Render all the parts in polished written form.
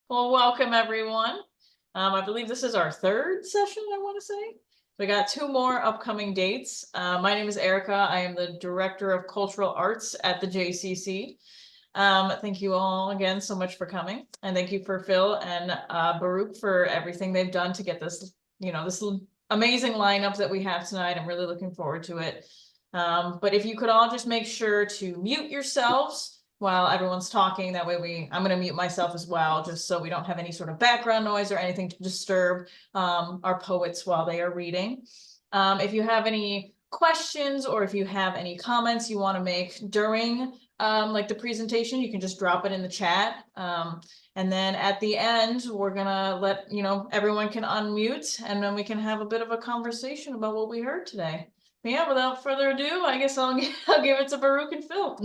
Well, welcome everyone. I believe this is our third session, I want to say. We got two more upcoming dates. My name is Erica. I am the Director of Cultural Arts at the JCC. Thank you all again so much for coming. And thank you for Phil and Baruch for everything they've done to get this, this amazing lineup that we have tonight. I'm really looking forward to it. But if you could all just make sure to mute yourselves while everyone's talking, that way I'm going to mute myself as well, just so we don't have any sort of background noise or anything to disturb our poets while they are reading. If you have any questions or if you have any comments you want to make during like the presentation, you can just drop it in the chat. And then at the end, we're gonna let everyone can unmute, and then we can have a bit of a conversation about what we heard today. But yeah, without further ado, I guess I'll give it to Baruch and Phil.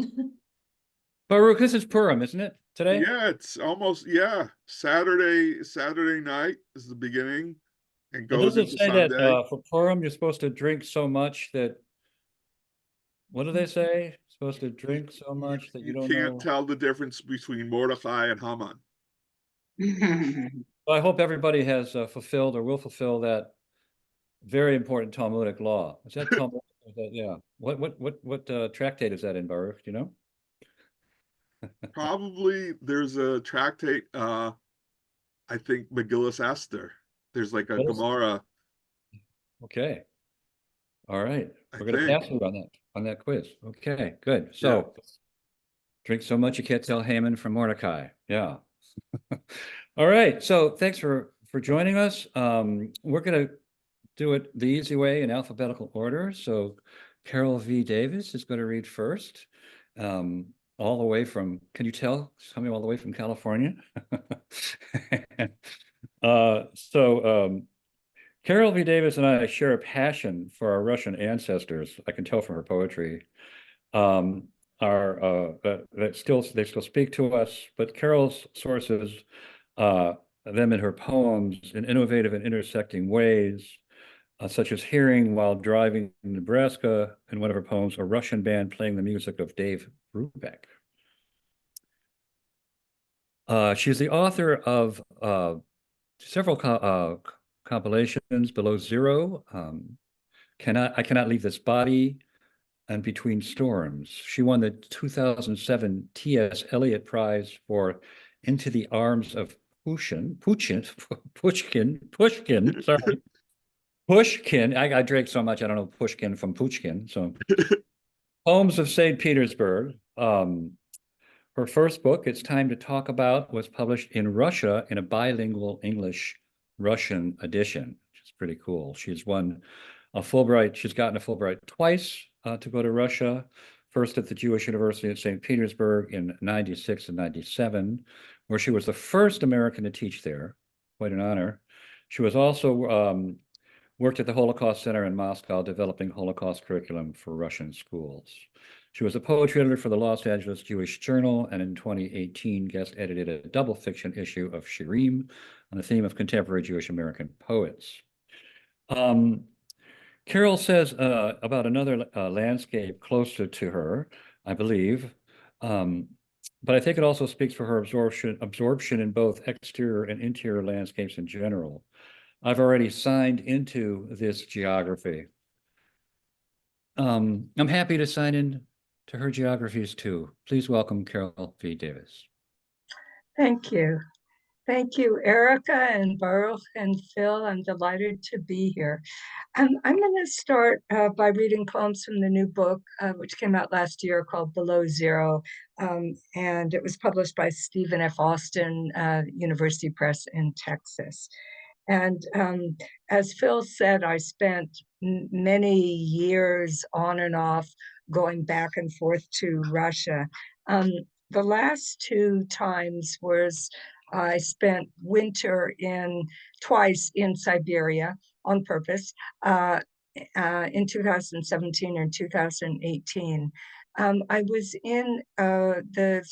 Baruch, this is Purim, isn't it, today? Yeah, it's almost, Saturday night is the beginning and goes Does it into say Sunday. that for Purim you're supposed to drink so much that, what do they say? Supposed to drink so much that you don't can't know? tell the difference between Mordechai and Haman. Well, I hope everybody has fulfilled or will fulfill that very important Talmudic law. Is that Talmud? Yeah. What tractate is that in, Baruch? Do you know? Probably there's a tractate, I think Megillus Esther. There's like a Gemara. Okay. All right. We're going to think. pass you on that quiz. Okay, good. So drink so much you can't tell Haman from Mordecai. Yeah. All right. So thanks for joining us. We're going to do it the easy way in alphabetical order. So Carol V. Davis is going to read first. All the way from, can you tell? Something all the way from California. Carol V. Davis and I share a passion for our Russian ancestors. I can tell from her poetry. They still speak to us, but Carol's sources them in her poems in innovative and intersecting ways, such as hearing while driving in Nebraska in one of her poems, a Russian band playing the music of Dave Brubeck. She's the author of several compilations, Below Zero, I Cannot Leave This Body, and Between Storms. She won the 2007 T.S. Eliot Prize for Into the Arms of Pushkin, sorry. Pushkin, I drank so much, I don't know Pushkin from Pushkin, so. Poems of St. Petersburg. Her first book, It's Time to Talk About, was published in Russia in a bilingual English-Russian edition, which is pretty cool. She's won a Fulbright, she's gotten a Fulbright twice to go to Russia, first at the Jewish University at St. Petersburg in 96 and 97, where she was the first American to teach there, quite an honor. She was also worked at the Holocaust Center in Moscow, developing Holocaust curriculum for Russian schools. She was a poetry editor for the Los Angeles Jewish Journal, and in 2018 guest edited a double fiction issue of Shirim on the theme of contemporary Jewish American poets. Carol says about another landscape closer to her, I believe, but I think it also speaks for her absorption in both exterior and interior landscapes in general. I've already signed into this geography. I'm happy to sign in to her geographies too. Please welcome Carol V. Davis. Thank you. Thank you, Erica and Baruch and Phil. I'm delighted to be here. I'm going to start by reading poems from the new book, which came out last year, called Below Zero. And it was published by Stephen F. Austin, University Press in Texas. And as Phil said, I spent many years on and off going back and forth to Russia. The last two times was I spent winter twice in Siberia on purpose in 2017 and 2018. I was in the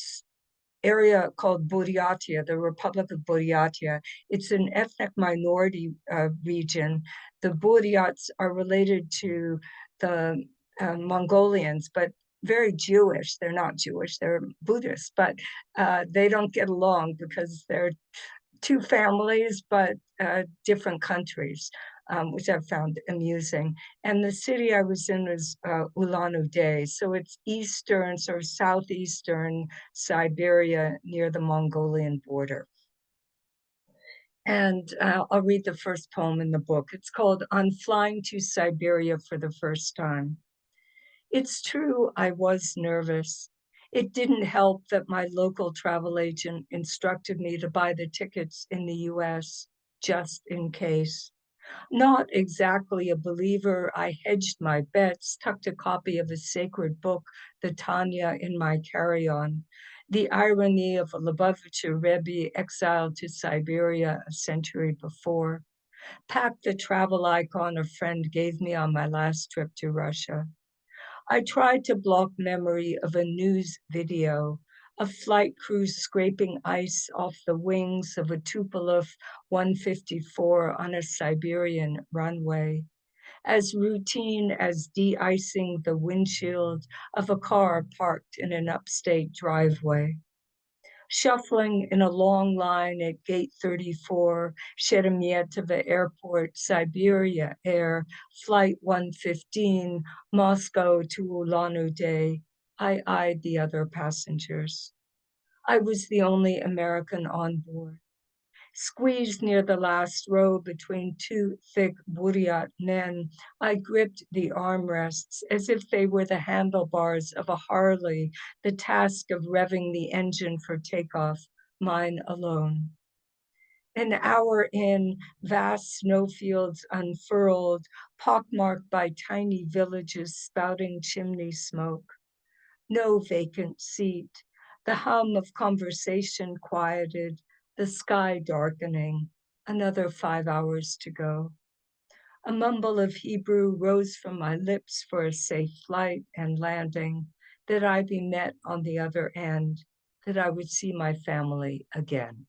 area called Buryatia, the Republic of Buryatia. It's an ethnic minority region. The Buryats are related to the Mongolians, but very Jewish. They're not Jewish, they're Buddhist, but they don't get along because they're two families, but different countries, which I found amusing. And the city I was in was Ulan-Ude, so it's eastern, sort of southeastern Siberia near the Mongolian border. And I'll read the first poem in the book. It's called On Flying to Siberia for the First Time. It's true, I was nervous. It didn't help that my local travel agent instructed me to buy the tickets in the US just in case. Not exactly a believer, I hedged my bets, tucked a copy of a sacred book, the Tanya, in my carry-on. The irony of a Lubavitcher Rebbe exiled to Siberia a century before. Packed the travel icon a friend gave me on my last trip to Russia. I tried to block memory of a news video, a flight crew scraping ice off the wings of a Tupolev 154 on a Siberian runway, as routine as de-icing the windshield of a car parked in an upstate driveway. Shuffling in a long line at gate 34, Sheremetyevo Airport, Siberia Air, flight 115, Moscow to Ulan-Ude, I eyed the other passengers. I was the only American on board. Squeezed near the last row between two thick Buryat men, I gripped the armrests as if they were the handlebars of a Harley, the task of revving the engine for takeoff, mine alone. An hour in, vast snowfields unfurled, pockmarked by tiny villages spouting chimney smoke. No vacant seat, the hum of conversation quieted, the sky darkening, another 5 hours to go. A mumble of Hebrew rose from my lips for a safe flight and landing, that I be met on the other end, that I would see my family again.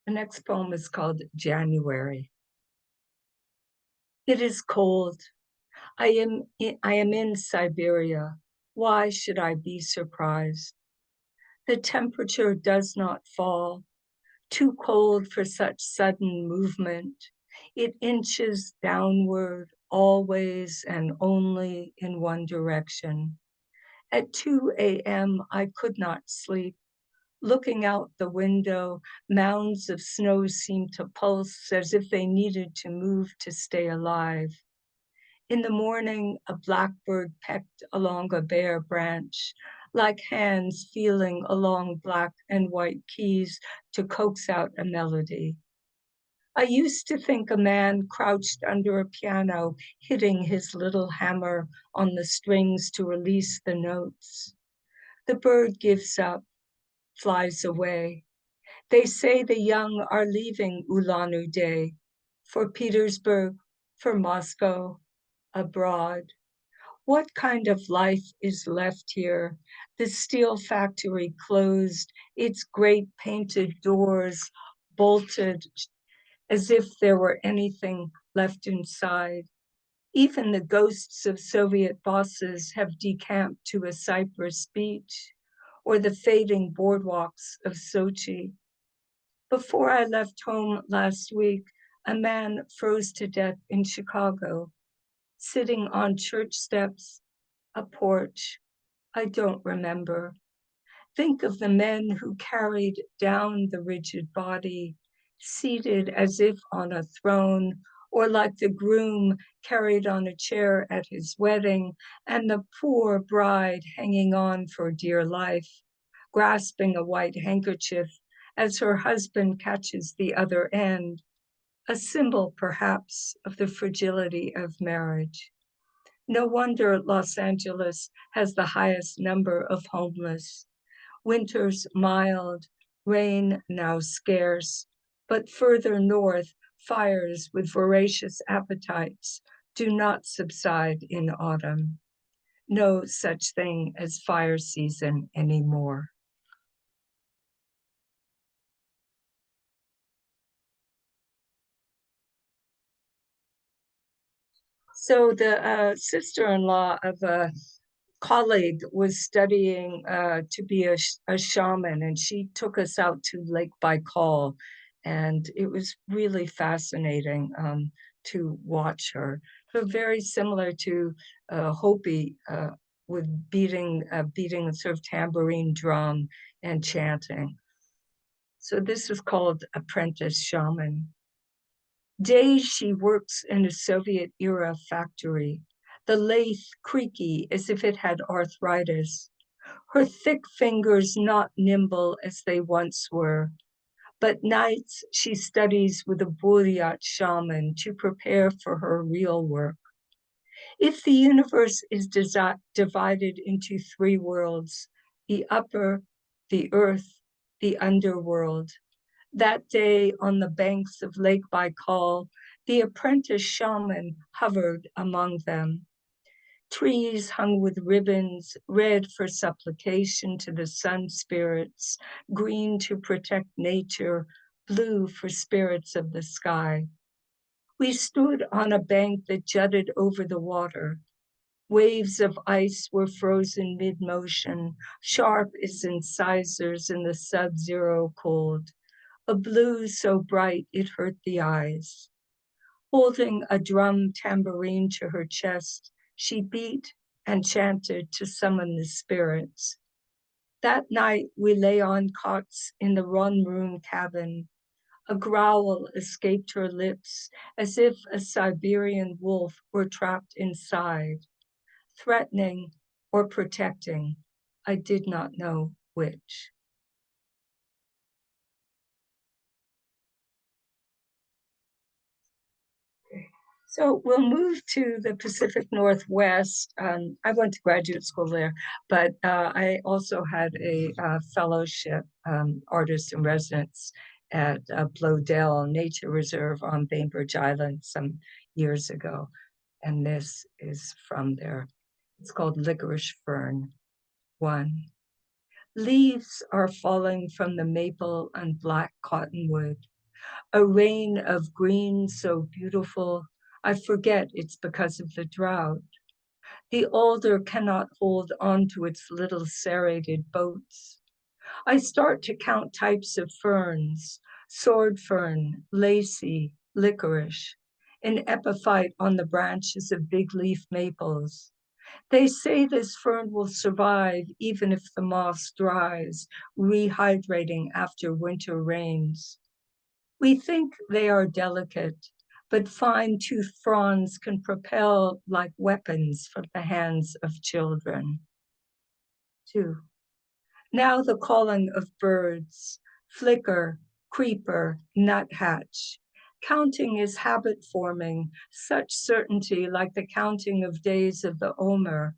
The next poem is called January. It is cold. I am in Siberia. Why should I be surprised? The temperature does not fall, too cold for such sudden movement. It inches downward, always and only in one direction. At 2 a.m., I could not sleep. Looking out the window, mounds of snow seemed to pulse as if they needed to move to stay alive. In the morning, a blackbird pecked along a bare branch, like hands feeling along black and white keys to coax out a melody. I used to think a man crouched under a piano, hitting his little hammer on the strings to release the notes. The bird gives up, flies away. They say the young are leaving Ulan-Ude for Petersburg, for Moscow, abroad. What kind of life is left here? The steel factory closed, its great painted doors bolted as if there were anything left inside. Even the ghosts of Soviet bosses have decamped to a Cyprus beach or the fading boardwalks of Sochi. Before I left home last week, a man froze to death in Chicago, sitting on church steps, a porch. I don't remember. Think of the men who carried down the rigid body, seated as if on a throne, or like the groom carried on a chair at his wedding, and the poor bride hanging on for dear life, grasping a white handkerchief as her husband catches the other end, a symbol perhaps of the fragility of marriage. No wonder Los Angeles has the highest number of homeless. Winters mild, rain now scarce, but further north, fires with voracious appetites do not subside in autumn. No such thing as fire season anymore. So the sister-in-law of a colleague was studying to be a shaman, and she took us out to Lake Baikal, and it was really fascinating to watch her. So very similar to Hopi with beating a sort of tambourine drum and chanting. So this is called Apprentice Shaman. Days she works in a Soviet-era factory, the lathe creaky as if it had arthritis, her thick fingers not nimble as they once were. But nights she studies with a Buryat shaman to prepare for her real work. If the universe is divided into three worlds, the upper, the earth, the underworld, that day on the banks of Lake Baikal, the apprentice shaman hovered among them. Trees hung with ribbons, red for supplication to the sun spirits, green to protect nature, blue for spirits of the sky. We stood on a bank that jutted over the water. Waves of ice were frozen mid-motion, sharp as incisors in the sub-zero cold. A blue so bright it hurt the eyes. Holding a drum tambourine to her chest, she beat and chanted to summon the spirits. That night we lay on cots in the one-room cabin. A growl escaped her lips as if a Siberian wolf were trapped inside, threatening or protecting. I did not know which. So we'll move to the Pacific Northwest. I went to graduate school there, but I also had a fellowship, artist in residence at Blodell Nature Reserve on Bainbridge Island some years ago. And this is from there. It's called Licorice Fern 1. Leaves are falling from the maple and black cottonwood. A rain of green so beautiful, I forget it's because of the drought. The alder cannot hold on to its little serrated boats. I start to count types of ferns, sword fern, lacy, licorice, an epiphyte on the branches of big leaf maples. They say this fern will survive even if the moss dries, rehydrating after winter rains. We think they are delicate, but fine-toothed fronds can propel like weapons from the hands of children. 2. Now the calling of birds, flicker, creeper, nuthatch. Counting is habit forming, such certainty like the counting of days of the Omer,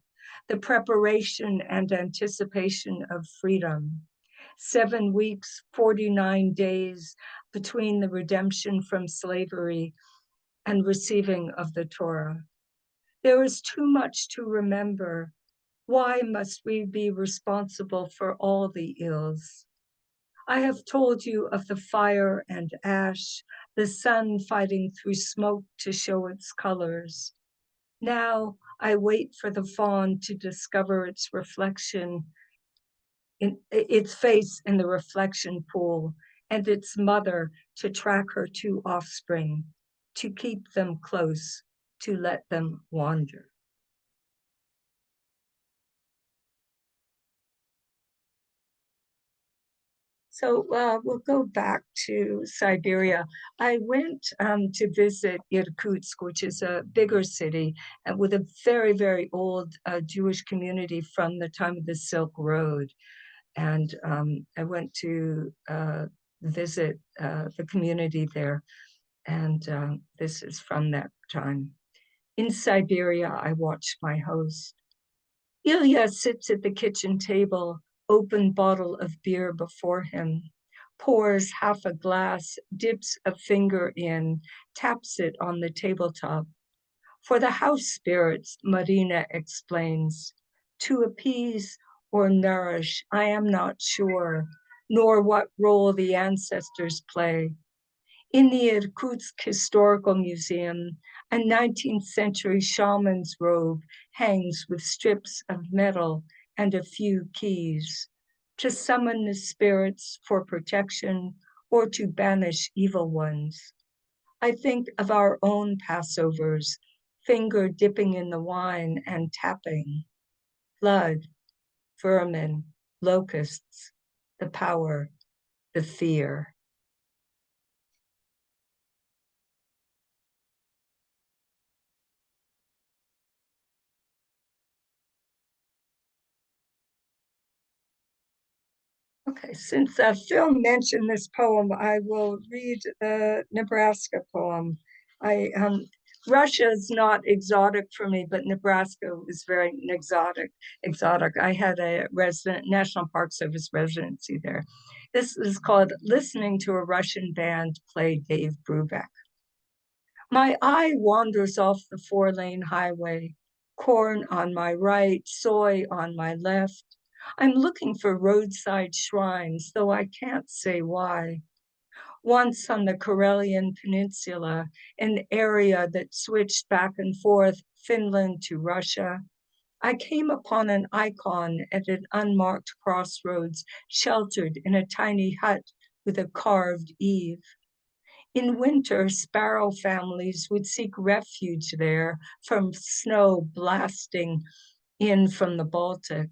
the preparation and anticipation of freedom. 7 weeks, 49 days between the redemption from slavery and receiving of the Torah. There is too much to remember. Why must we be responsible for all the ills? I have told you of the fire and ash, the sun fighting through smoke to show its colors. Now I wait for the fawn to discover its reflection, in its face in the reflection pool, and its mother to track her two offspring, to keep them close, to let them wander. So we'll go back to Siberia. I went to visit Irkutsk, which is a bigger city and with a very, very old Jewish community from the time of the Silk Road. And I went to visit the community there. And this is from that time. In Siberia, I watched my host. Ilya sits at the kitchen table, open bottle of beer before him, pours half a glass, dips a finger in, taps it on the tabletop. For the house spirits, Marina explains, to appease or nourish, I am not sure, nor what role the ancestors play. In the Irkutsk Historical Museum, A 19th century shaman's robe hangs with strips of metal and a few keys to summon the spirits for protection or to banish evil ones. I think of our own Passovers, finger dipping in the wine and tapping. Blood, vermin, locusts, the power, the fear. Okay, since Phil mentioned this poem, I will read the Nebraska poem. Russia is not exotic for me, but Nebraska was very exotic. I had a National Park Service residency there. This is called Listening to a Russian Band Play Dave Brubeck. My eye wanders off the 4-lane highway, corn on my right, soy on my left. I'm looking for roadside shrines, though I can't say why. Once on the Karelian Peninsula, an area that switched back and forth, Finland to Russia, I came upon an icon at an unmarked crossroads, sheltered in a tiny hut with a carved eave. In winter, sparrow families would seek refuge there from snow blasting in from the Baltic.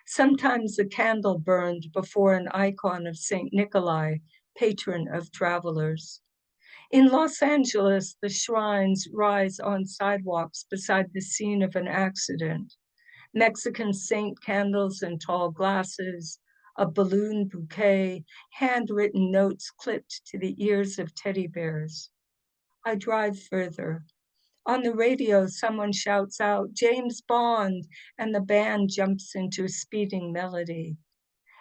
Sometimes a candle burned before an icon of St. Nikolai, patron of travelers. In Los Angeles, the shrines rise on sidewalks beside the scene of an accident. Mexican saint candles in tall glasses, a balloon bouquet, handwritten notes clipped to the ears of teddy bears. I drive further. On the radio, someone shouts out, "James Bond," and the band jumps into a speeding melody.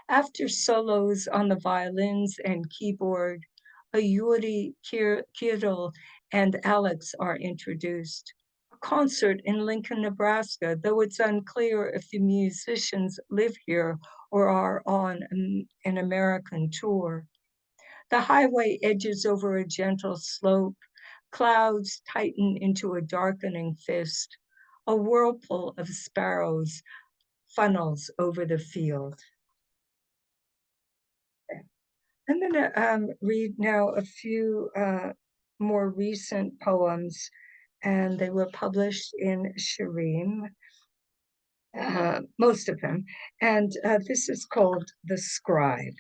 After solos on the violins and keyboard, a Yuri Kirill and Alex are introduced. A concert in Lincoln, Nebraska, though it's unclear if the musicians live here or are on an American tour. The highway edges over a gentle slope. Clouds tighten into a darkening fist. A whirlpool of sparrows funnels over the field. I'm going to read now a few more recent poems, and they were published in Shireen, most of them. And this is called The Scribe.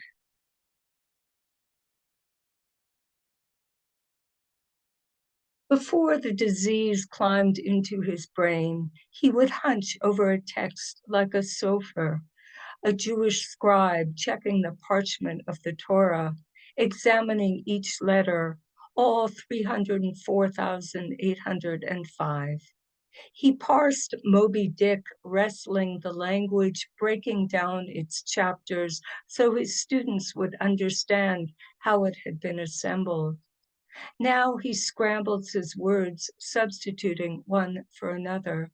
Before the disease climbed into his brain, he would hunch over a text like a sofer, a Jewish scribe checking the parchment of the Torah, examining each letter, all 304,805. He parsed Moby Dick, wrestling the language, breaking down its chapters so his students would understand how it had been assembled. Now he scrambles his words, substituting one for another.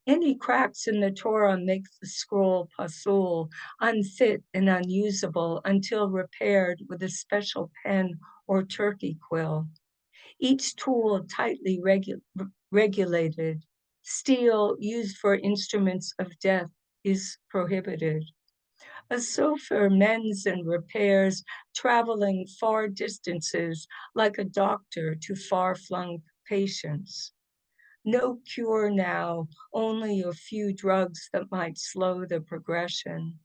Any cracks in the Torah make the scroll pasul, unfit and unusable until repaired with a special pen or turkey quill. Each tool tightly regulated. Steel used for instruments of death is prohibited. A sofer mends and repairs, traveling far distances like a doctor to far-flung patients. No cure now, only a few drugs that might slow the progression.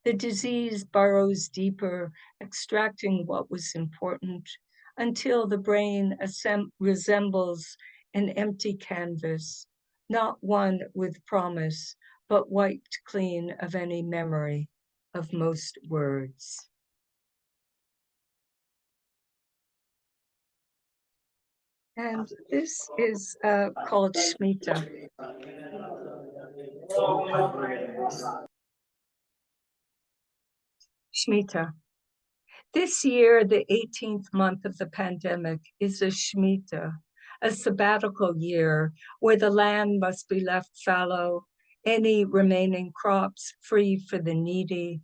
The disease burrows deeper, extracting what was important, until the brain resembles an empty canvas, not one with promise, but wiped clean of any memory of most words. And this is called Shemitah. Shemitah. This year, the 18th month of the pandemic, is a Shemitah, a sabbatical year where the land must be left fallow, any remaining crops free for the needy.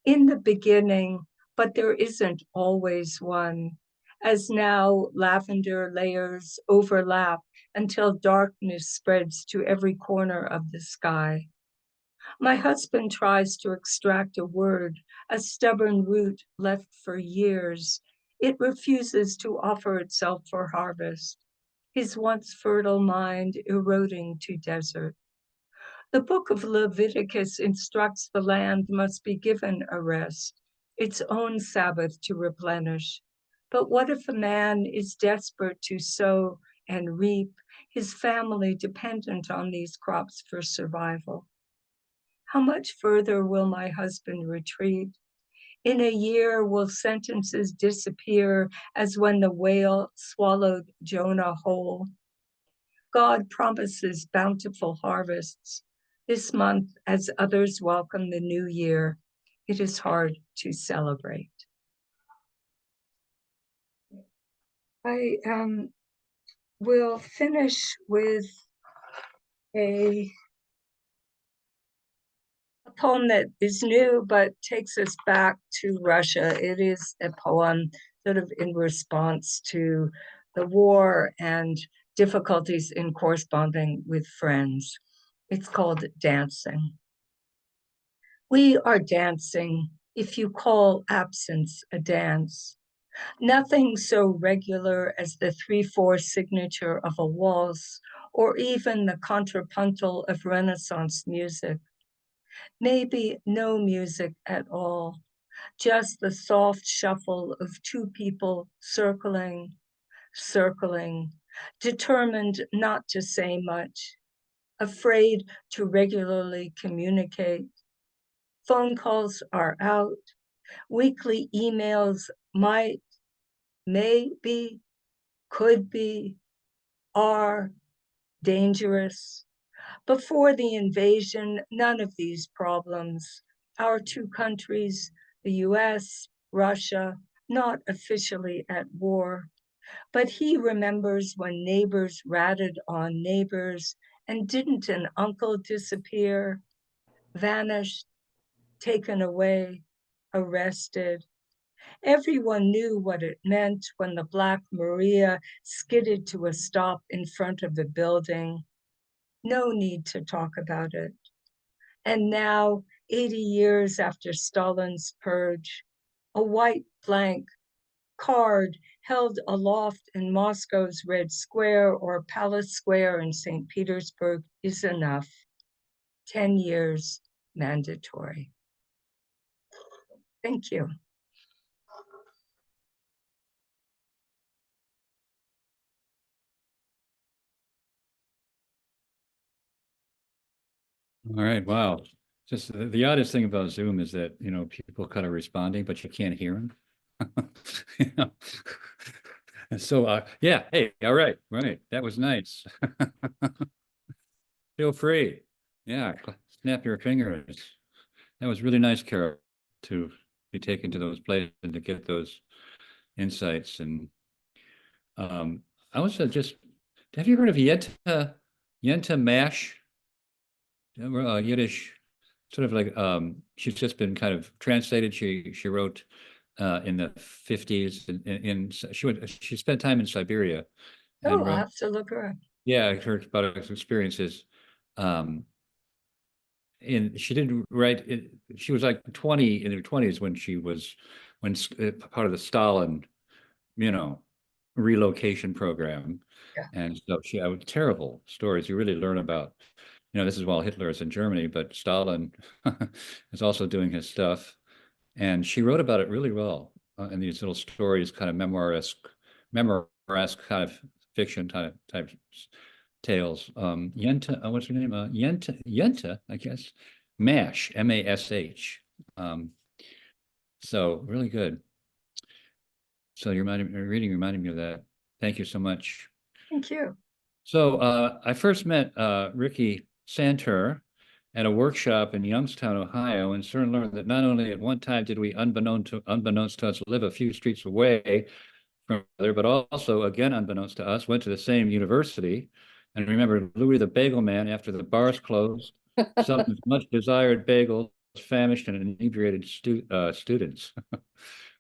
In the beginning, but there isn't always one, as now lavender layers overlap until darkness spreads to every corner of the sky. My husband tries to extract a word, a stubborn root left for years. It refuses to offer itself for harvest, his once fertile mind eroding to desert. The book of Leviticus instructs the land must be given a rest, its own Sabbath to replenish. But what if a man is desperate to sow and reap, his family dependent on these crops for survival? How much further will my husband retreat? In a year, will sentences disappear as when the whale swallowed Jonah whole? God promises bountiful harvests. This month, as others welcome the new year, it is hard to celebrate. I will finish with a poem that is new but takes us back to Russia. It is a poem sort of in response to the war and difficulties in corresponding with friends. It's called Dancing. We are dancing, if you call absence a dance. Nothing so regular as the 3/4 signature of a waltz, or even the contrapuntal of Renaissance music. Maybe no music at all, just the soft shuffle of two people circling, determined not to say much, afraid to regularly communicate. Phone calls are out, weekly emails might, may be, could be, are dangerous. Before the invasion, none of these problems. Our two countries, the US, Russia, not officially at war. But he remembers when neighbors ratted on neighbors, and didn't an uncle disappear, vanished, taken away, arrested? Everyone knew what it meant when the Black Maria skidded to a stop in front of the building. No need to talk about it. And now, 80 years after Stalin's purge, a white blank card held aloft in Moscow's Red Square or Palace Square in St. Petersburg is enough. 10 years mandatory. Thank you. All right, wow. Just the oddest thing about Zoom is that, people kind of responding, but you can't hear them. You know? And so, yeah, hey, all right, that was nice. Feel free. Yeah, snap your fingers. That was really nice, Carol, to be taken to those places and to get those insights. And I was just, have you heard of Yenta Mash? Yiddish, sort of like she's just been kind of translated. She wrote in the 50s she spent time in Siberia and Oh, I'll wrote, have to look her up. yeah, I heard about her experiences. And she didn't write it, she was like 20 in her 20s when part of the Stalin, you know, relocation program. Yeah. And so terrible stories you really learn about. This is while Hitler is in Germany, but Stalin is also doing his stuff. And she wrote about it really well in these little stories, kind of memoir-esque kind of fiction type tales. Yenta, what's her name? Yenta, I guess. Mash, M-A-S-H. So really good. So your reading reminded me of that. Thank you so much. Thank you. So I first met Rikki Santer at a workshop in Youngstown, Ohio, and soon learned that not only at one time did we, unbeknownst to us, live a few streets away from each other, but also, again, unbeknownst to us, went to the same university. And remember Louis the Bagel Man, after the bars closed, selling his much desired bagels, famished and inebriated students.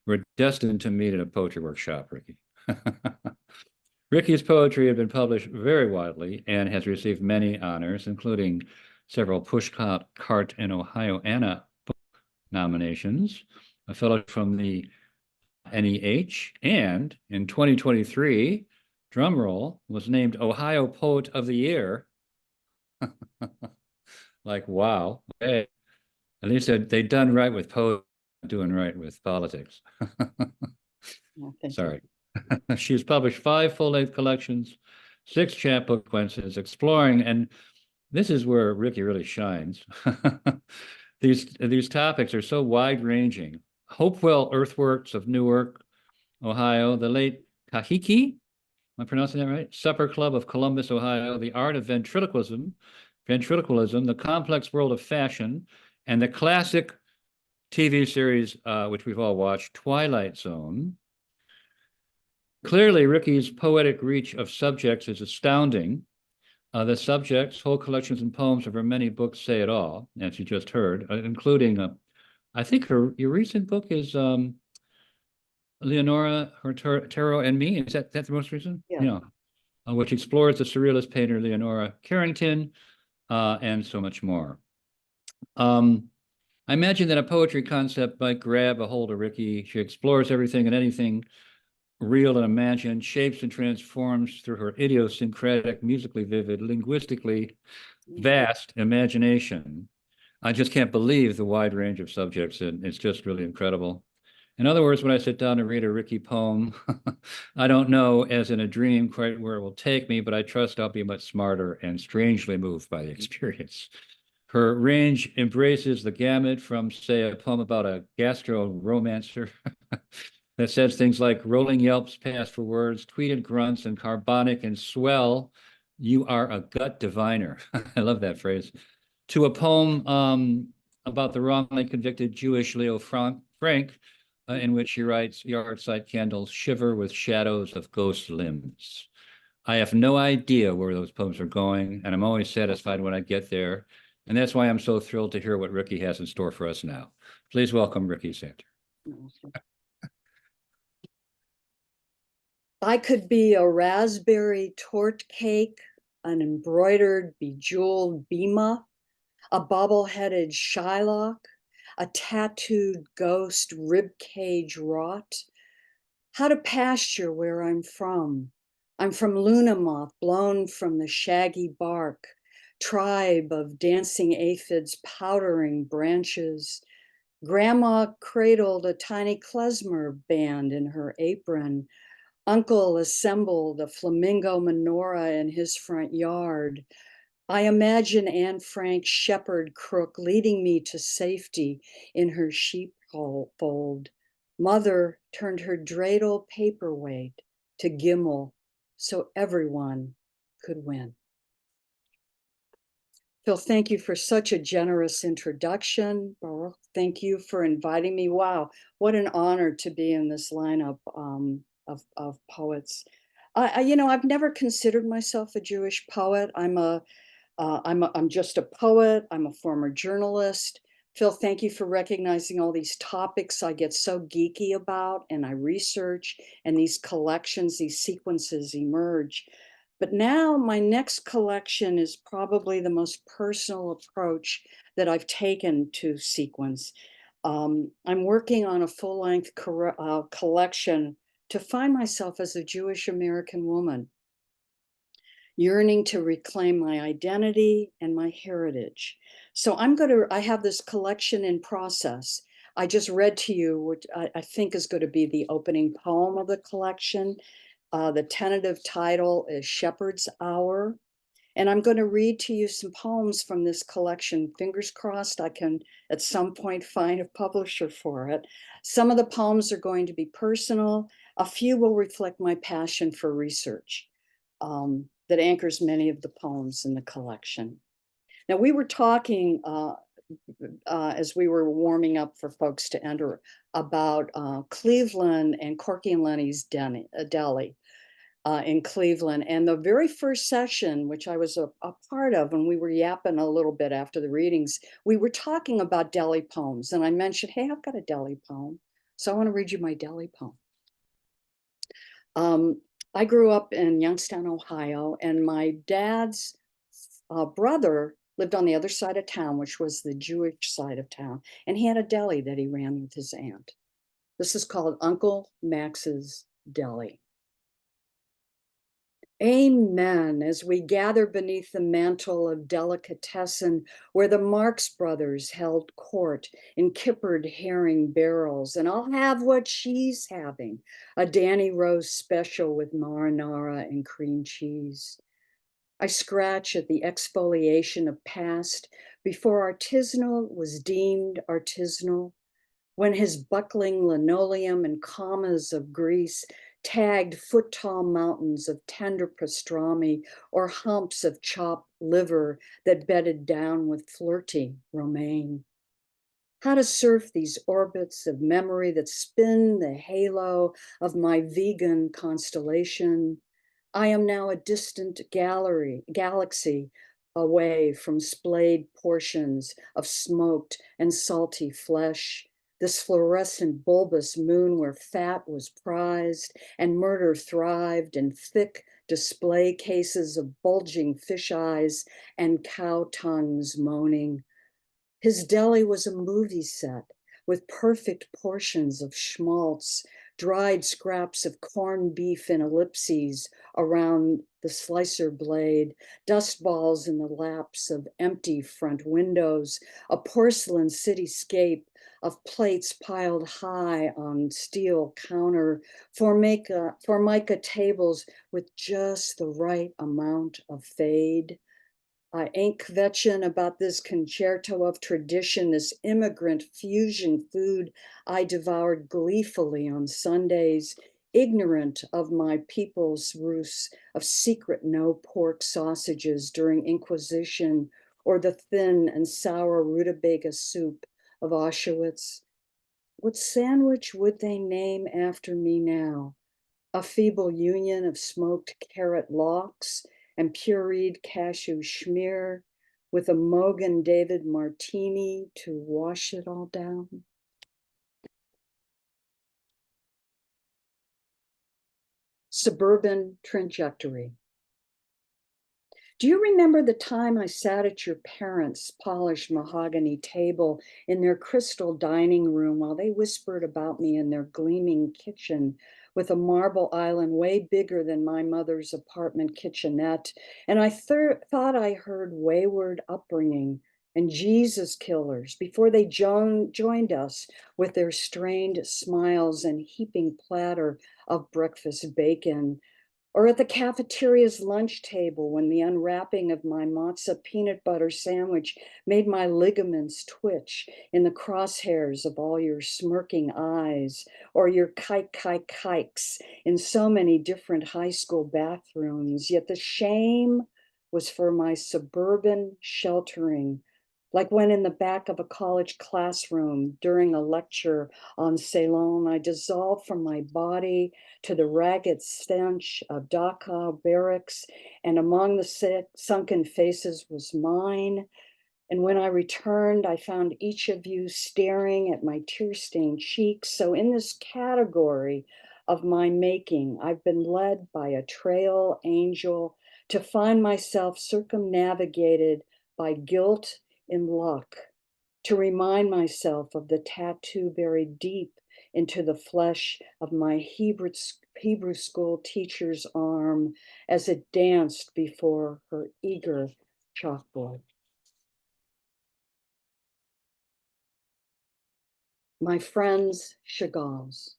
We're destined to meet at a poetry workshop, Rikki. Rikki's poetry had been published very widely and has received many honors, including several Pushcart and Ohio Anna nominations, a fellow from the NEH, and in 2023, drumroll, was named Ohio Poet of the Year. Like, wow. Hey, at least they'd done right with poetry, doing right with politics. Sorry. She has published 5 full-length collections, 6 chapbook sequences, exploring, and this is where Rikki really shines. These topics are so wide-ranging. Hopewell Earthworks of Newark, Ohio, the late Kahiki, am I pronouncing that right? Supper Club of Columbus, Ohio, the art of ventriloquism, the complex world of fashion, and the classic TV series, which we've all watched, Twilight Zone. Clearly, Rikki's poetic reach of subjects is astounding. The subjects, whole collections and poems of her many books say it all, as you just heard, including, I think your recent book is Leonora, Her Tarot and Me. Is that the most recent? Yeah. Which explores the surrealist painter Leonora Carrington, and so much more. I imagine that a poetry concept might grab a hold of Rikki. She explores everything and anything real and imagined, shapes and transforms through her idiosyncratic, musically vivid, linguistically vast imagination. I just can't believe the wide range of subjects, and it's just really incredible. In other words, when I sit down to read a Rikki poem, I don't know, as in a dream, quite where it will take me, but I trust I'll be much smarter and strangely moved by the experience. Her range embraces the gamut from, say, a poem about a gastro-romancer that says things like rolling yelps pass for words, tweeted grunts, and carbonic and swell. You are a gut diviner. I love that phrase. To a poem about the wrongly convicted Jewish Leo Frank, in which she writes, yard side candles shiver with shadows of ghost limbs. I have no idea where those poems are going, and I'm always satisfied when I get there. And that's why I'm so thrilled to hear what Rikki has in store for us now. Please welcome Rikki Santer. I could be a raspberry tort cake, an embroidered, bejeweled bema, a bobble-headed Shylock, a tattooed ghost ribcage wrought. How to pasture where I'm from. I'm from Luna moth blown from the shaggy bark, tribe of dancing aphids powdering branches. Grandma cradled a tiny klezmer band in her apron. Uncle assembled a flamingo menorah in his front yard. I imagine Anne Frank's shepherd crook leading me to safety in her sheepfold. Mother turned her dreidel paperweight to gimel so everyone could win. Phil, thank you for such a generous introduction. Baruch, thank you for inviting me. Wow, what an honor to be in this lineup of poets. I've never considered myself a Jewish poet. I'm just a poet. I'm a former journalist. Phil, thank you for recognizing all these topics I get so geeky about and I research, and these collections, these sequences emerge. But now my next collection is probably the most personal approach that I've taken to sequence. I'm working on a full-length collection to find myself as a Jewish American woman, yearning to reclaim my identity and my heritage. So I have this collection in process. I just read to you, which I think is going to be the opening poem of the collection. The tentative title is Shepherd's Hour. And I'm going to read to you some poems from this collection. Fingers crossed I can at some point find a publisher for it. Some of the poems are going to be personal. A few will reflect my passion for research that anchors many of the poems in the collection. Now, we were talking as we were warming up for folks to enter about Cleveland and Corky and Lenny's Deli in Cleveland. And the very first session, which I was a part of, when we were yapping a little bit after the readings, we were talking about deli poems. And I mentioned, hey, I've got a deli poem. So I want to read you my deli poem. I grew up in Youngstown, Ohio, and my dad's brother lived on the other side of town, which was the Jewish side of town, and he had a deli that he ran with his aunt. This is called Uncle Max's Deli. Amen, as we gather beneath the mantle of delicatessen where the Marx brothers held court in kippered herring barrels, and I'll have what she's having, a Danny Rose special with marinara and cream cheese. I scratch at the exfoliation of past before artisanal was deemed artisanal, when his buckling linoleum and commas of grease tagged foot-tall mountains of tender pastrami or humps of chopped liver that bedded down with flirty romaine. How to surf these orbits of memory that spin the halo of my vegan constellation. I am now a distant galaxy away from splayed portions of smoked and salty flesh, this fluorescent bulbous moon where fat was prized and murder thrived in thick display cases of bulging fish eyes and cow tongues moaning. His deli was a movie set with perfect portions of schmaltz, dried scraps of corned beef in ellipses around the slicer blade, dust balls in the laps of empty front windows, a porcelain cityscape of plates piled high on steel counter, formica tables with just the right amount of fade. I ain't kvetching about this concerto of tradition, this immigrant fusion food I devoured gleefully on Sundays, ignorant of my people's ruse of secret no pork sausages during Inquisition or the thin and sour rutabaga soup of Auschwitz. What sandwich would they name after me now? A feeble union of smoked carrot lox and pureed cashew schmear with a Mogan David martini to wash it all down. Suburban trajectory. Do you remember the time I sat at your parents' polished mahogany table in their crystal dining room while they whispered about me in their gleaming kitchen with a marble island way bigger than my mother's apartment kitchenette? And I thought I heard wayward upbringing and Jesus killers before they joined us with their strained smiles and heaping platter of breakfast bacon. Or at the cafeteria's lunch table when the unwrapping of my matzo peanut butter sandwich made my ligaments twitch in the crosshairs of all your smirking eyes, or your kikes in so many different high school bathrooms. Yet the shame was for my suburban sheltering, like when in the back of a college classroom during a lecture on Ceylon, I dissolved from my body to the ragged stench of Dachau barracks, and among the sunken faces was mine. And when I returned, I found each of you staring at my tear-stained cheeks. So in this category of my making, I've been led by a trail angel to find myself circumnavigated by guilt and luck, to remind myself of the tattoo buried deep into the flesh of my Hebrew school teacher's arm as it danced before her eager chalkboard. My friends, Chagall's.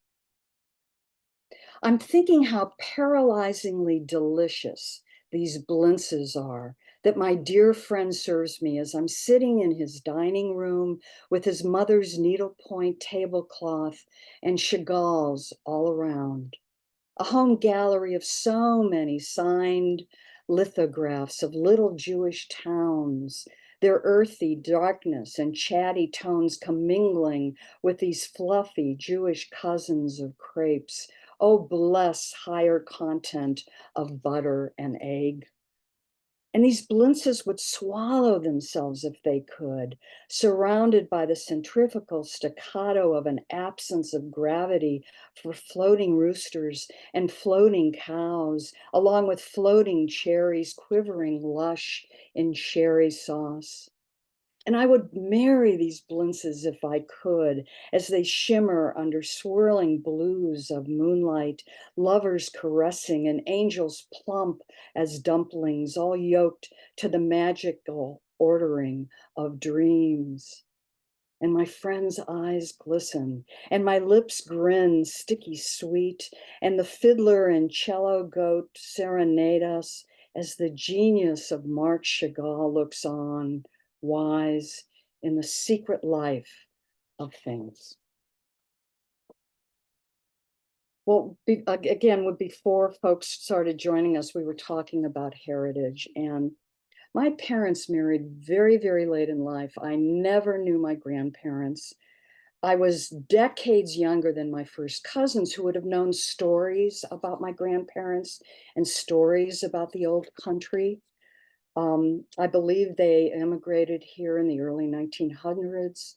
I'm thinking how paralyzingly delicious these blintzes are that my dear friend serves me as I'm sitting in his dining room with his mother's needlepoint tablecloth and Chagall's all around. A home gallery of so many signed lithographs of little Jewish towns, their earthy darkness and chatty tones commingling with these fluffy Jewish cousins of crepes. Oh, bless higher content of butter and egg. And these blintzes would swallow themselves if they could, surrounded by the centrifugal staccato of an absence of gravity for floating roosters and floating cows, along with floating cherries quivering lush in sherry sauce. And I would marry these blintzes if I could, as they shimmer under swirling blues of moonlight, lovers caressing and angels plump as dumplings, all yoked to the magical ordering of dreams. And my friend's eyes glisten, and my lips grin, sticky sweet, and the fiddler and cello goat serenade us as the genius of Marc Chagall looks on, wise in the secret life of things. Well, again, before folks started joining us, we were talking about heritage, and my parents married very, very late in life. I never knew my grandparents. I was decades younger than my first cousins who would have known stories about my grandparents and stories about the old country. I believe they immigrated here in the early 1900s.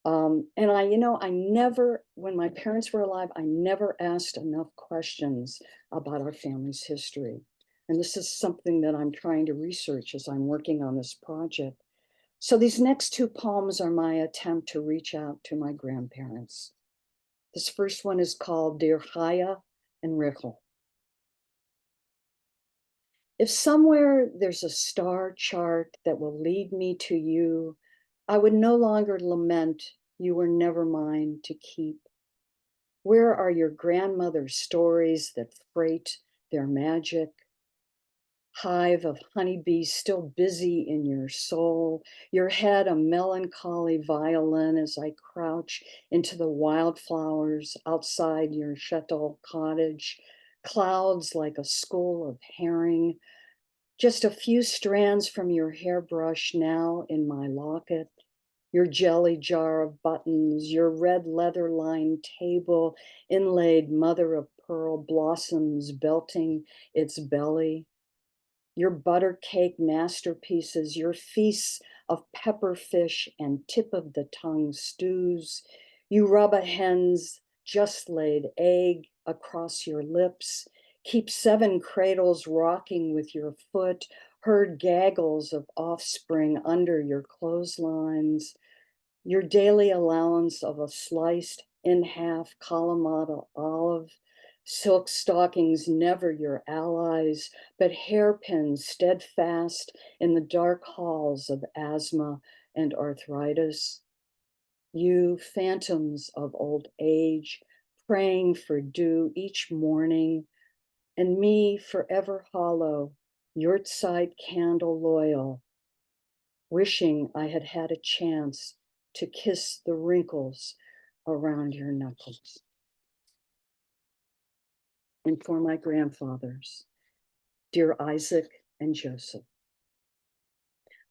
And I never, when my parents were alive, I never asked enough questions about our family's history. And this is something that I'm trying to research as I'm working on this project. So these next two poems are my attempt to reach out to my grandparents. This first one is called Dear Chaya and Rikki. If somewhere there's a star chart that will lead me to you, I would no longer lament you were never mine to keep. Where are your grandmother's stories that freight their magic? Hive of honeybees still busy in your soul, your head a melancholy violin as I crouch into the wildflowers outside your shtetl cottage, clouds like a school of herring, just a few strands from your hairbrush now in my locket, your jelly jar of buttons, your red leather-lined table, inlaid mother of pearl blossoms belting its belly, your butter cake masterpieces, your feasts of pepperfish and tip of the tongue stews, you rub a hen's just laid egg across your lips, keep 7 cradles rocking with your foot, herd gaggles of offspring under your clotheslines, your daily allowance of a sliced in half Kalamata olive, silk stockings never your allies, but hairpins steadfast in the dark halls of asthma and arthritis. You phantoms of old age, praying for dew each morning, and me forever hollow, yurtside candle loyal, wishing I had had a chance to kiss the wrinkles around your knuckles. And for my grandfathers, dear Isaac and Joseph.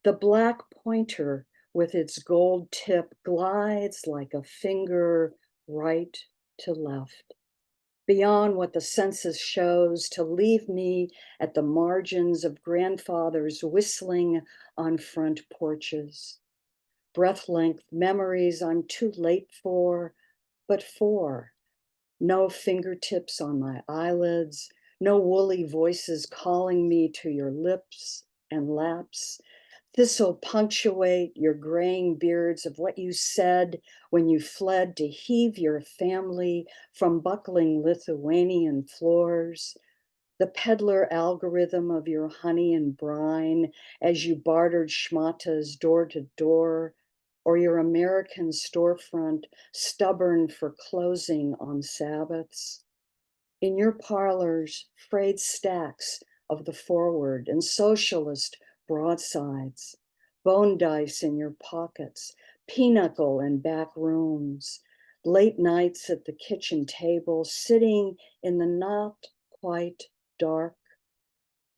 The black pointer with its gold tip glides like a finger right to left, beyond what the census shows, to leave me at the margins of grandfathers whistling on front porches. Breath-length memories I'm too late for, but for. No fingertips on my eyelids, no woolly voices calling me to your lips and laps. This'll punctuate your graying beards of what you said when you fled to heave your family from buckling Lithuanian floors. The peddler algorithm of your honey and brine as you bartered schmatas door to door, or your American storefront stubborn for closing on Sabbaths. In your parlors, frayed stacks of the forward and socialist broadsides, bone dice in your pockets, pinochle in back rooms, late nights at the kitchen table, sitting in the not quite dark.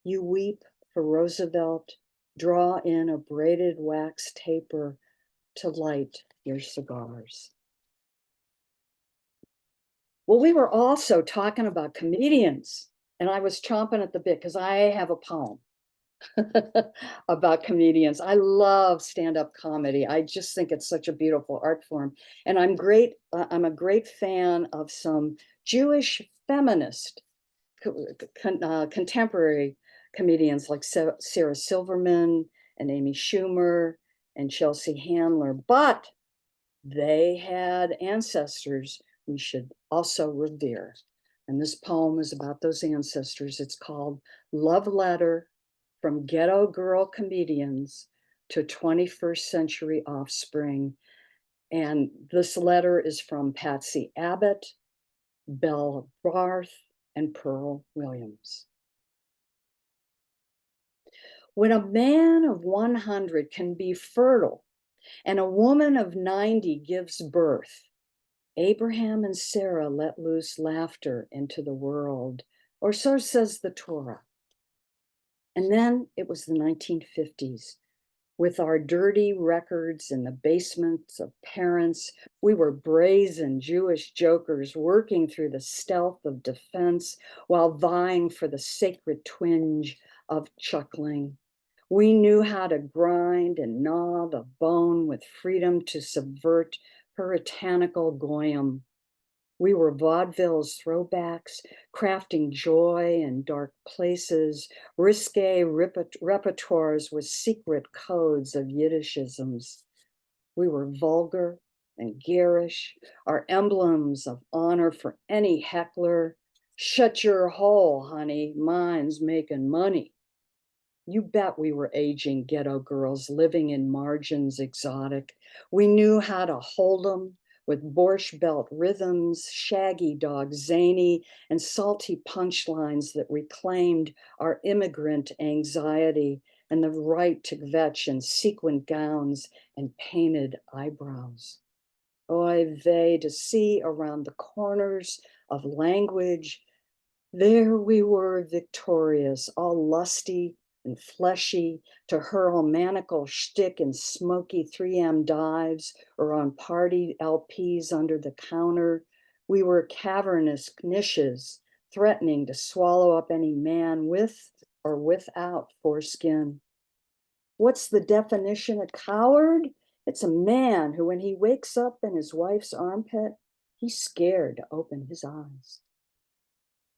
You weep for Roosevelt, draw in a braided wax taper to light your cigars. Well, we were also talking about comedians, and I was chomping at the bit because I have a poem. about comedians. I love stand-up comedy. I just think it's such a beautiful art form. And I'm a great fan of some Jewish feminist contemporary comedians like Sarah Silverman and Amy Schumer and Chelsea Handler, but they had ancestors we should also revere. And this poem is about those ancestors. It's called Love Letter from Ghetto Girl Comedians to 21st Century Offspring. And this letter is from Patsy Abbott, Belle Barth, and Pearl Williams. When a man of 100 can be fertile and a woman of 90 gives birth, Abraham and Sarah let loose laughter into the world, or so says the Torah. And then it was the 1950s. With our dirty records in the basements of parents, we were brazen Jewish jokers working through the stealth of defense while vying for the sacred twinge of chuckling. We knew how to grind and gnaw the bone with freedom to subvert puritanical goyim. We were vaudevilles throwbacks, crafting joy in dark places, risque repertoires with secret codes of Yiddishisms. We were vulgar and garish, our emblems of honor for any heckler. Shut your hole, honey, mine's making money. You bet we were aging ghetto girls living in margins exotic. We knew how to hold them with Borscht Belt rhythms, shaggy dog zany, and salty punchlines that reclaimed our immigrant anxiety and the right to kvetch in sequined gowns and painted eyebrows. Oy vey, to see around the corners of language, there we were victorious, all lusty and fleshy, to hurl maniacal shtick in smoky 3M dives or on party LPs under the counter. We were cavernous niches, threatening to swallow up any man with or without foreskin. What's the definition of coward? It's a man who, when he wakes up in his wife's armpit, he's scared to open his eyes.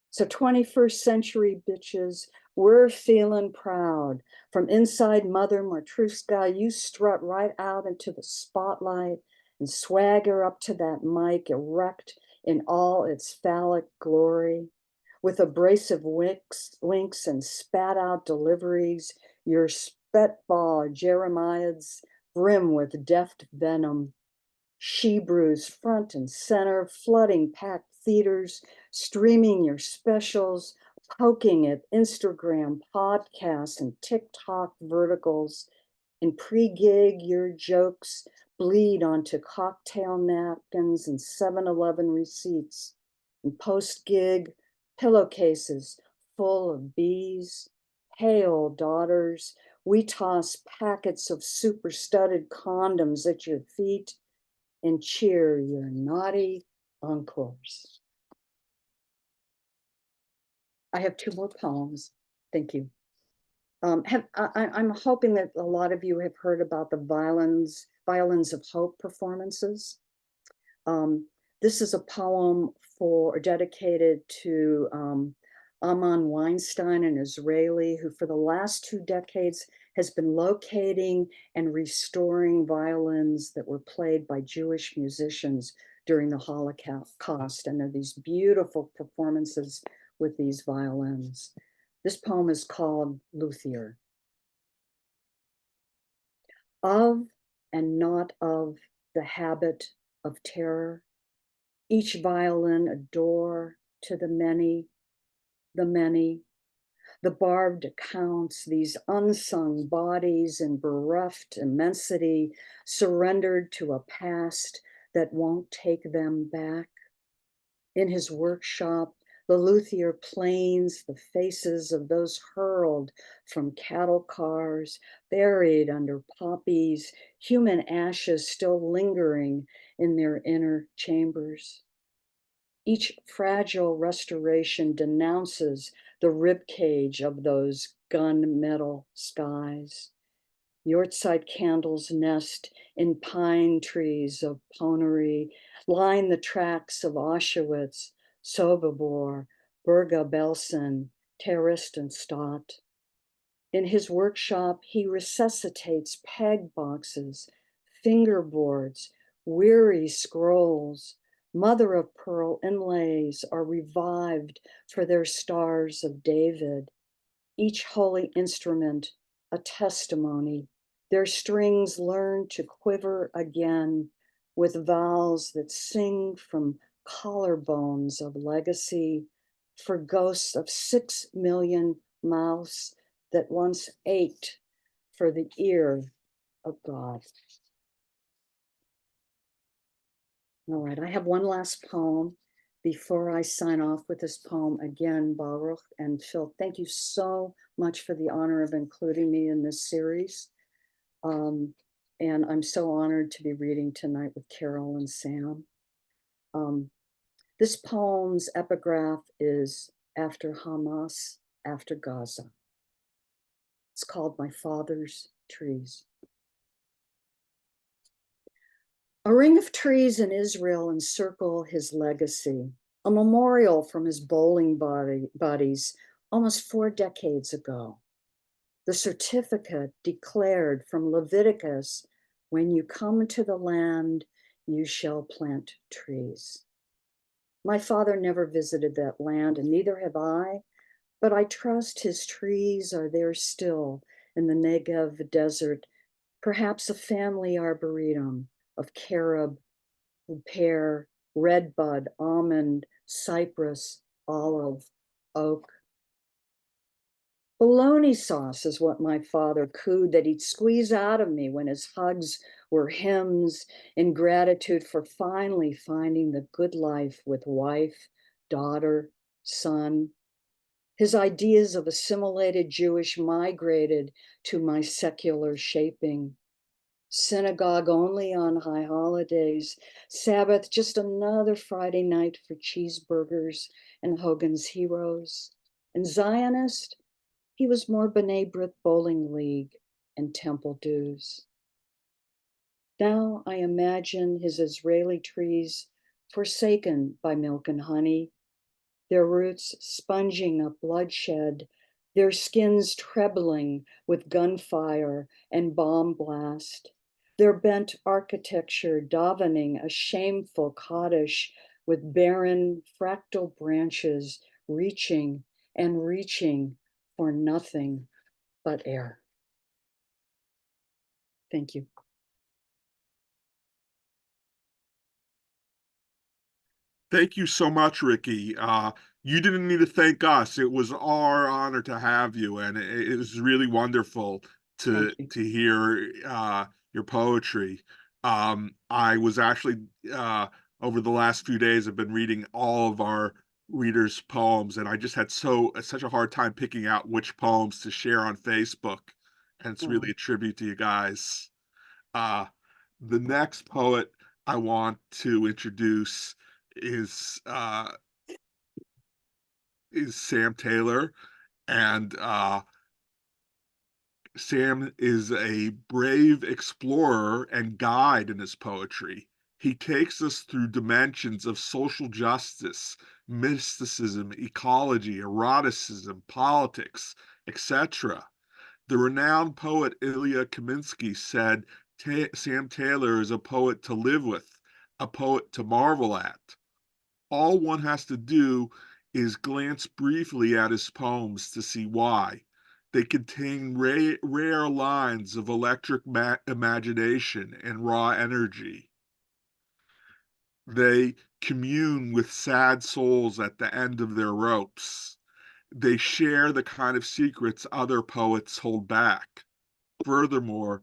So 21st century bitches, we're feeling proud. From inside Mother Matrushka, you strut right out into the spotlight and swagger up to that mic erect in all its phallic glory. With abrasive winks and spat out deliveries, your spitball Jeremiahs brim with deft venom. She-brews front and center, flooding packed theaters, streaming your specials, poking at Instagram podcasts and TikTok verticals. In pre-gig, your jokes bleed onto cocktail napkins and 7-Eleven receipts. In post-gig, pillowcases full of bees. Hail, daughters, we toss packets of super studded condoms at your feet and cheer your naughty encores. I have 2 more poems. Thank you. I'm hoping that a lot of you have heard about the Violins of Hope performances. This is a poem dedicated to Aman Weinstein, an Israeli who for the last 2 decades has been locating and restoring violins that were played by Jewish musicians during the Holocaust. And there are these beautiful performances with these violins. This poem is called Luthier. Of and not of the habit of terror, each violin a door to the many, the barbed accounts, these unsung bodies in bereft immensity, surrendered to a past that won't take them back. In his workshop, the luthier planes the faces of those hurled from cattle cars, buried under poppies, human ashes still lingering in their inner chambers. Each fragile restoration denounces the ribcage of those gunmetal skies. Yortzeit candles nest in pine trees of Ponery, line the tracks of Auschwitz, Sobibor, Bergen-Belsen, Theresienstadt. In his workshop, he resuscitates peg boxes, fingerboards, weary scrolls. Mother of pearl inlays are revived for their stars of David. Each holy instrument, a testimony. Their strings learn to quiver again with vowels that sing from collarbones of legacy for ghosts of 6 million mouths that once ached for the ear of God. All right, I have one last poem before I sign off with this poem. Again, Baruch and Phil, thank you so much for the honor of including me in this series. And I'm so honored to be reading tonight with Carol and Sam. This poem's epigraph is after Hamas, after Gaza. It's called My Father's Trees. A ring of trees in Israel encircle his legacy, a memorial from his bowling buddies almost 4 decades ago. The certificate declared from Leviticus, when you come to the land, you shall plant trees. My father never visited that land, and neither have I, but I trust his trees are there still in the Negev desert, perhaps a family arboretum of carob, pear, redbud, almond, cypress, olive, oak. Bologna sauce is what my father cooed that he'd squeeze out of me when his hugs were hymns in gratitude for finally finding the good life with wife, daughter, son. His ideas of assimilated Jewish migrated to my secular shaping. Synagogue only on high holidays, Sabbath just another Friday night for cheeseburgers and Hogan's Heroes. And Zionist, he was more B'nai B'rith Bowling League and temple dues. Now I imagine his Israeli trees forsaken by milk and honey, their roots sponging up bloodshed, their skins trebling with gunfire and bomb blast, their bent architecture davening a shameful Kaddish with barren fractal branches reaching and reaching for nothing but air. Thank you. Thank you so much, Rikki. You didn't need to thank us. It was our honor to have you, and it was really wonderful to hear your poetry. I was actually over the last few days, I've been reading all of our readers' poems, and I just had such a hard time picking out which poems to share on Facebook, and it's really a tribute to you guys. The next poet I want to introduce is Sam Taylor, and Sam is a brave explorer and guide in his poetry. He takes us through dimensions of social justice, mysticism, ecology, eroticism, politics, etc. The renowned poet Ilya Kaminsky said, Sam Taylor is a poet to live with, a poet to marvel at. All one has to do is glance briefly at his poems to see why. They contain rare lines of electric imagination and raw energy. They commune with sad souls at the end of their ropes. They share the kind of secrets other poets hold back. Furthermore,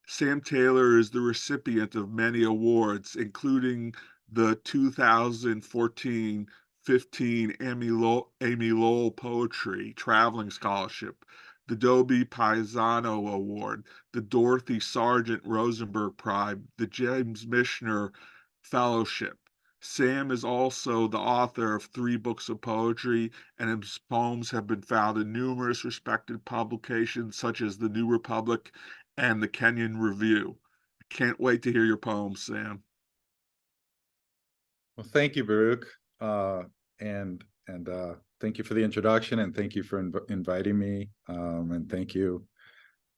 Sam Taylor is the recipient of many awards, including the 2014-15 Amy Lowell Poetry Traveling Scholarship, the Dobie Paisano Award, the Dorothy Sargent Rosenberg Prize, the James Michener Fellowship. Sam is also the author of 3 books of poetry, and his poems have been found in numerous respected publications such as the New Republic and the Kenyon Review. I can't wait to hear your poems, Sam. Well, thank you, Baruch, and thank you for the introduction, and thank you for inviting me, and thank you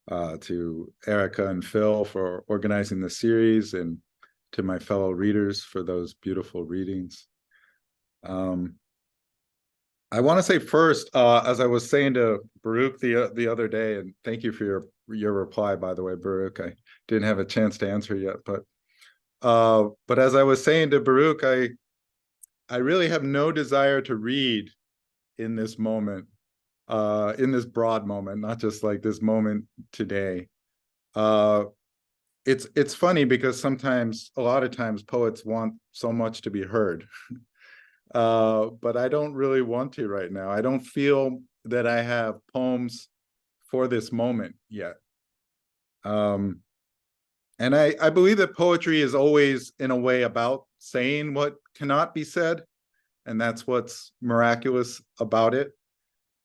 to Erica and Phil for organizing the series, and to my fellow readers for those beautiful readings. I want to say first, as I was saying to Baruch the other day, and thank you for your reply, by the way, Baruch. I didn't have a chance to answer yet, but as I was saying to Baruch, I really have no desire to read in this moment, in this broad moment, not just like this moment today. It's funny because a lot of times poets want so much to be heard. But I don't really want to right now. I don't feel that I have poems for this moment yet. And I believe that poetry is always, in a way, about saying what cannot be said. And that's what's miraculous about it.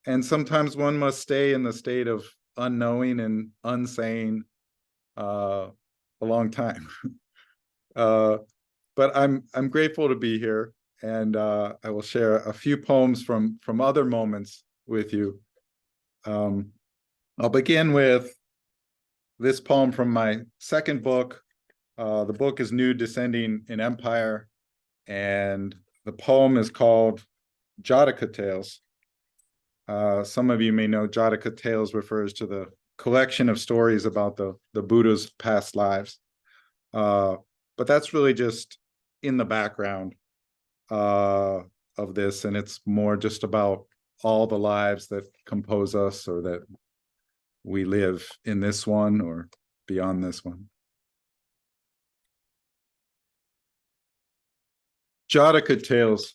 And sometimes one must stay in the state of unknowing and unsaying a long time. But I'm grateful to be here, and I will share a few poems from other moments with you. I'll begin with this poem from my second book. The book is New Descending in Empire, and the poem is called Jataka Tales. Some of you may know Jataka Tales refers to the collection of stories about the Buddha's past lives. But that's really just in the background of this, and it's more just about all the lives that compose us, or that we live in this one or beyond this one. Jataka Tales.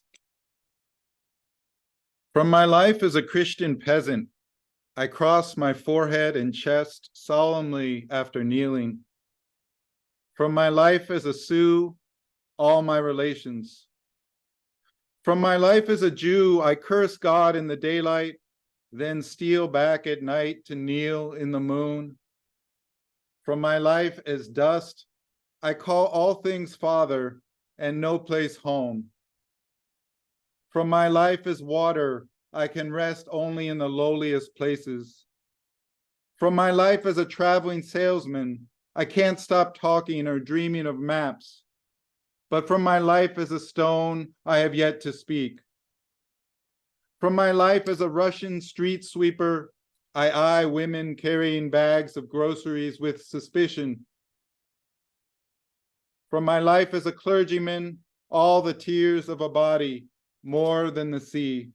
From my life as a Christian peasant, I cross my forehead and chest solemnly after kneeling. From my life as a Sioux, all my relations. From my life as a Jew, I curse God in the daylight, then steal back at night to kneel in the moon. From my life as dust, I call all things Father and no place home. From my life as water, I can rest only in the lowliest places. From my life as a traveling salesman, I can't stop talking or dreaming of maps. But from my life as a stone, I have yet to speak. From my life as a Russian street sweeper, I eye women carrying bags of groceries with suspicion. From my life as a clergyman, all the tears of a body, more than the sea.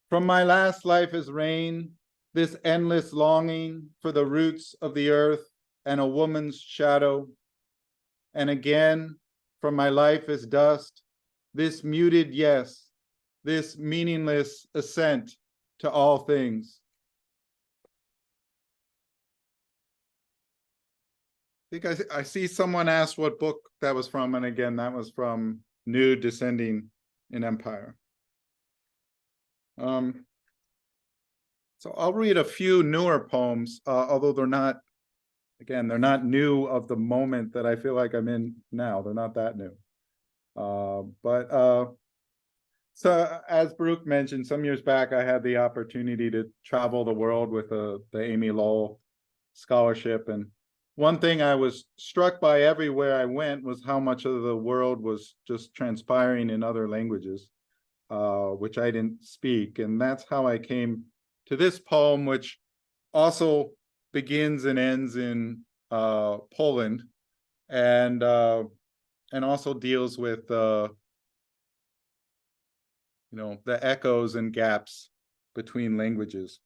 From my last life as rain, this endless longing for the roots of the earth and a woman's shadow. And again, from my life as dust, this muted yes, this meaningless assent to all things. I think I see someone asked what book that was from, and again, that was from New Descending in Empire. So I'll read a few newer poems, although they're not new of the moment that I feel like I'm in now. They're not that new. So as Baruch mentioned, some years back, I had the opportunity to travel the world with the Amy Lowell Scholarship. And one thing I was struck by everywhere I went was how much of the world was just transpiring in other languages, which I didn't speak. And that's how I came to this poem, which also begins and ends in Poland, and also deals with the echoes and gaps between languages.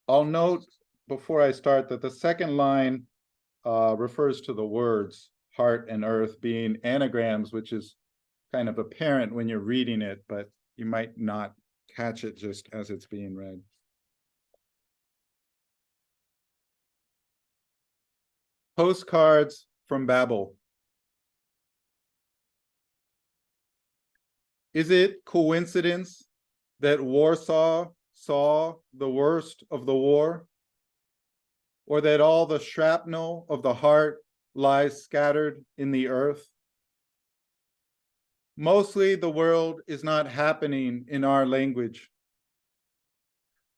I'll note before I start that the second line refers to the words heart and earth being anagrams, which is kind of apparent when you're reading it, but you might not catch it just as it's being read. Postcards from Babel. Is it coincidence that Warsaw saw the worst of the war? Or that all the shrapnel of the heart lies scattered in the earth? Mostly the world is not happening in our language.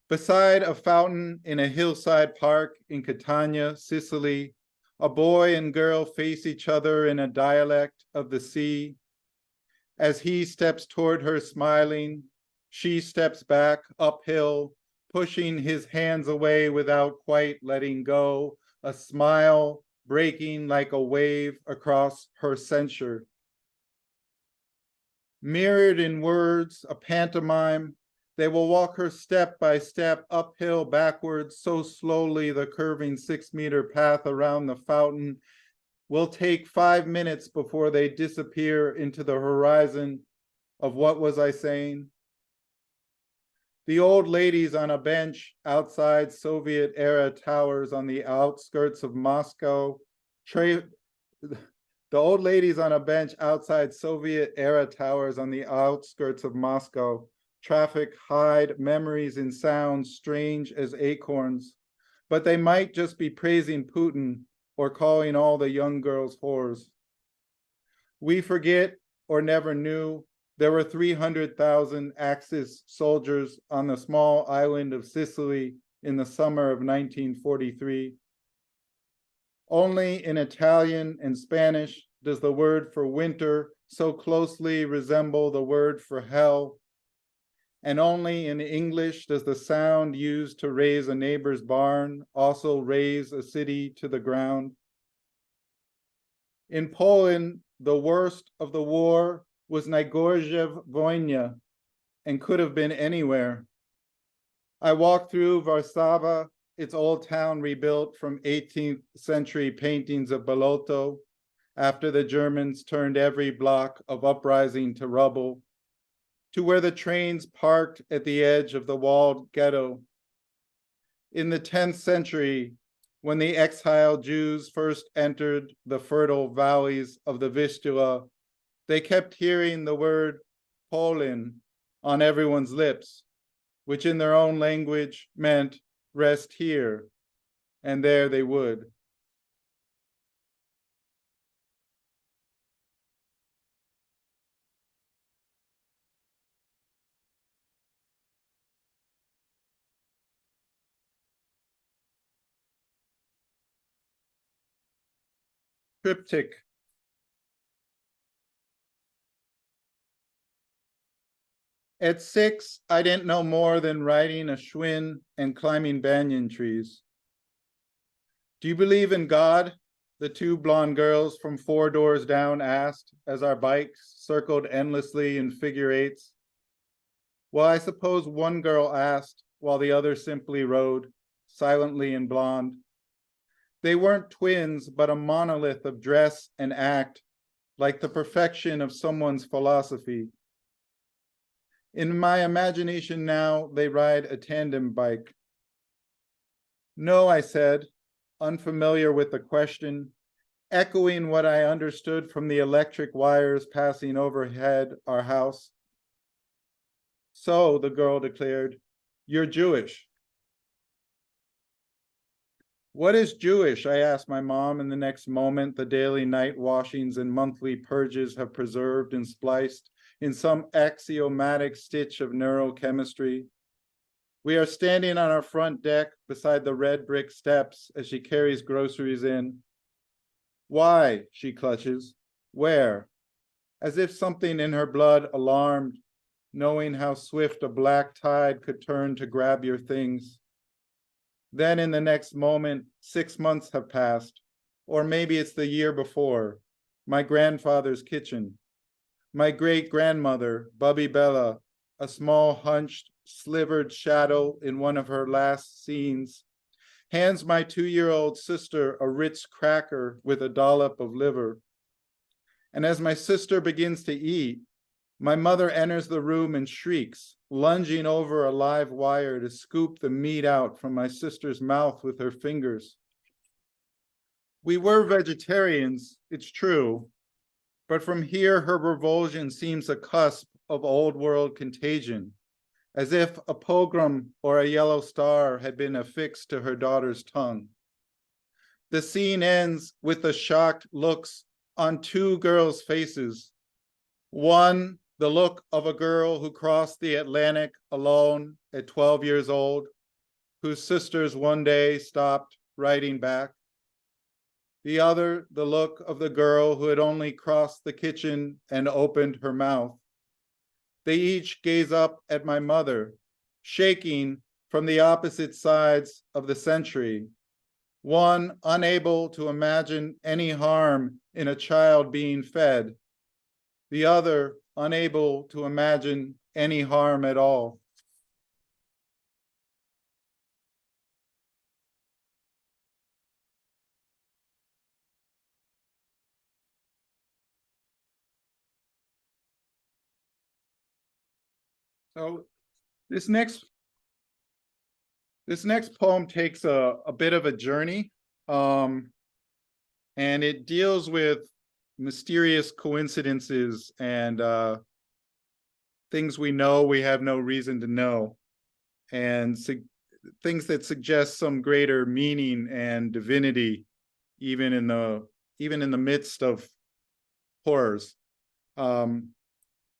Beside a fountain in a hillside park in Catania, Sicily, a boy and girl face each other in a dialect of the sea. As he steps toward her smiling, she steps back uphill, pushing his hands away without quite letting go, a smile breaking like a wave across her censure. Mirrored in words, a pantomime, they will walk her step by step uphill backwards so slowly the curving 6-meter path around the fountain will take 5 minutes before they disappear into the horizon of what was I saying? The old ladies on a bench outside Soviet-era towers on the outskirts of Moscow. The old ladies on a bench outside Soviet-era towers on the outskirts of Moscow. Traffic hide memories and sounds strange as acorns, but they might just be praising Putin or calling all the young girls whores. We forget or never knew there were 300,000 Axis soldiers on the small island of Sicily in the summer of 1943. Only in Italian and Spanish does the word for winter so closely resemble the word for hell. And only in English does the sound used to raise a neighbor's barn also raise a city to the ground. In Poland, the worst of the war was Najgorsze Wojna and could have been anywhere. I walked through Warszawa, its old town rebuilt from 18th century paintings of Bellotto after the Germans turned every block of uprising to rubble, to where the trains parked at the edge of the walled ghetto. In the 10th century, when the exiled Jews first entered the fertile valleys of the Vistula, they kept hearing the word Polin on everyone's lips, which in their own language meant rest here, and there they would. Triptych. At 6, I didn't know more than riding a Schwinn and climbing banyan trees. Do you believe in God? The 2 blonde girls from 4 doors down asked as our bikes circled endlessly in figure eights. Well, I suppose one girl asked while the other simply rode, silently and blonde. They weren't twins, but a monolith of dress and act, like the perfection of someone's philosophy. In my imagination now, they ride a tandem bike. No, I said, unfamiliar with the question, echoing what I understood from the electric wires passing overhead our house. So, the girl declared, you're Jewish. What is Jewish? I asked my mom, and the next moment the daily night washings and monthly purges have preserved and spliced in some axiomatic stitch of neurochemistry. We are standing on our front deck beside the red brick steps as she carries groceries in. Why? She clutches. Where? As if something in her blood alarmed, knowing how swift a black tide could turn to grab your things. Then in the next moment, 6 months have passed, or maybe it's the year before, my grandfather's kitchen. My great-grandmother, Bubby Bella, a small hunched, slivered shadow in one of her last scenes, hands my 2-year-old sister a Ritz cracker with a dollop of liver. And as my sister begins to eat, my mother enters the room and shrieks, lunging over a live wire to scoop the meat out from my sister's mouth with her fingers. We were vegetarians, it's true, but from here her revulsion seems a cusp of old world contagion, as if a pogrom or a yellow star had been affixed to her daughter's tongue. The scene ends with the shocked looks on two girls' faces. One, the look of a girl who crossed the Atlantic alone at 12 years old, whose sisters one day stopped writing back. The other, the look of the girl who had only crossed the kitchen and opened her mouth. They each gaze up at my mother, shaking from the opposite sides of the century. One unable to imagine any harm in a child being fed. The other unable to imagine any harm at all. So this next poem takes a bit of a journey, and it deals with mysterious coincidences and things we know we have no reason to know, and things that suggest some greater meaning and divinity, even in the midst of horrors.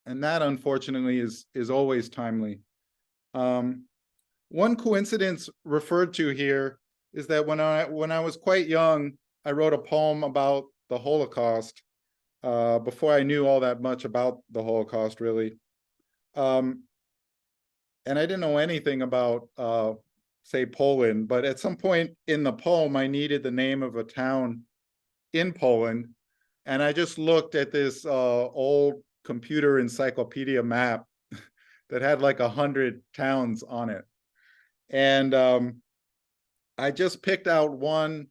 And that, unfortunately, is always timely. One coincidence referred to here is that when I was quite young, I wrote a poem about the Holocaust before I knew all that much about the Holocaust, really. And I didn't know anything about, say, Poland, but at some point in the poem, I needed the name of a town in Poland, and I just looked at this old computer encyclopedia map that had like 100 towns on it. And I just picked out one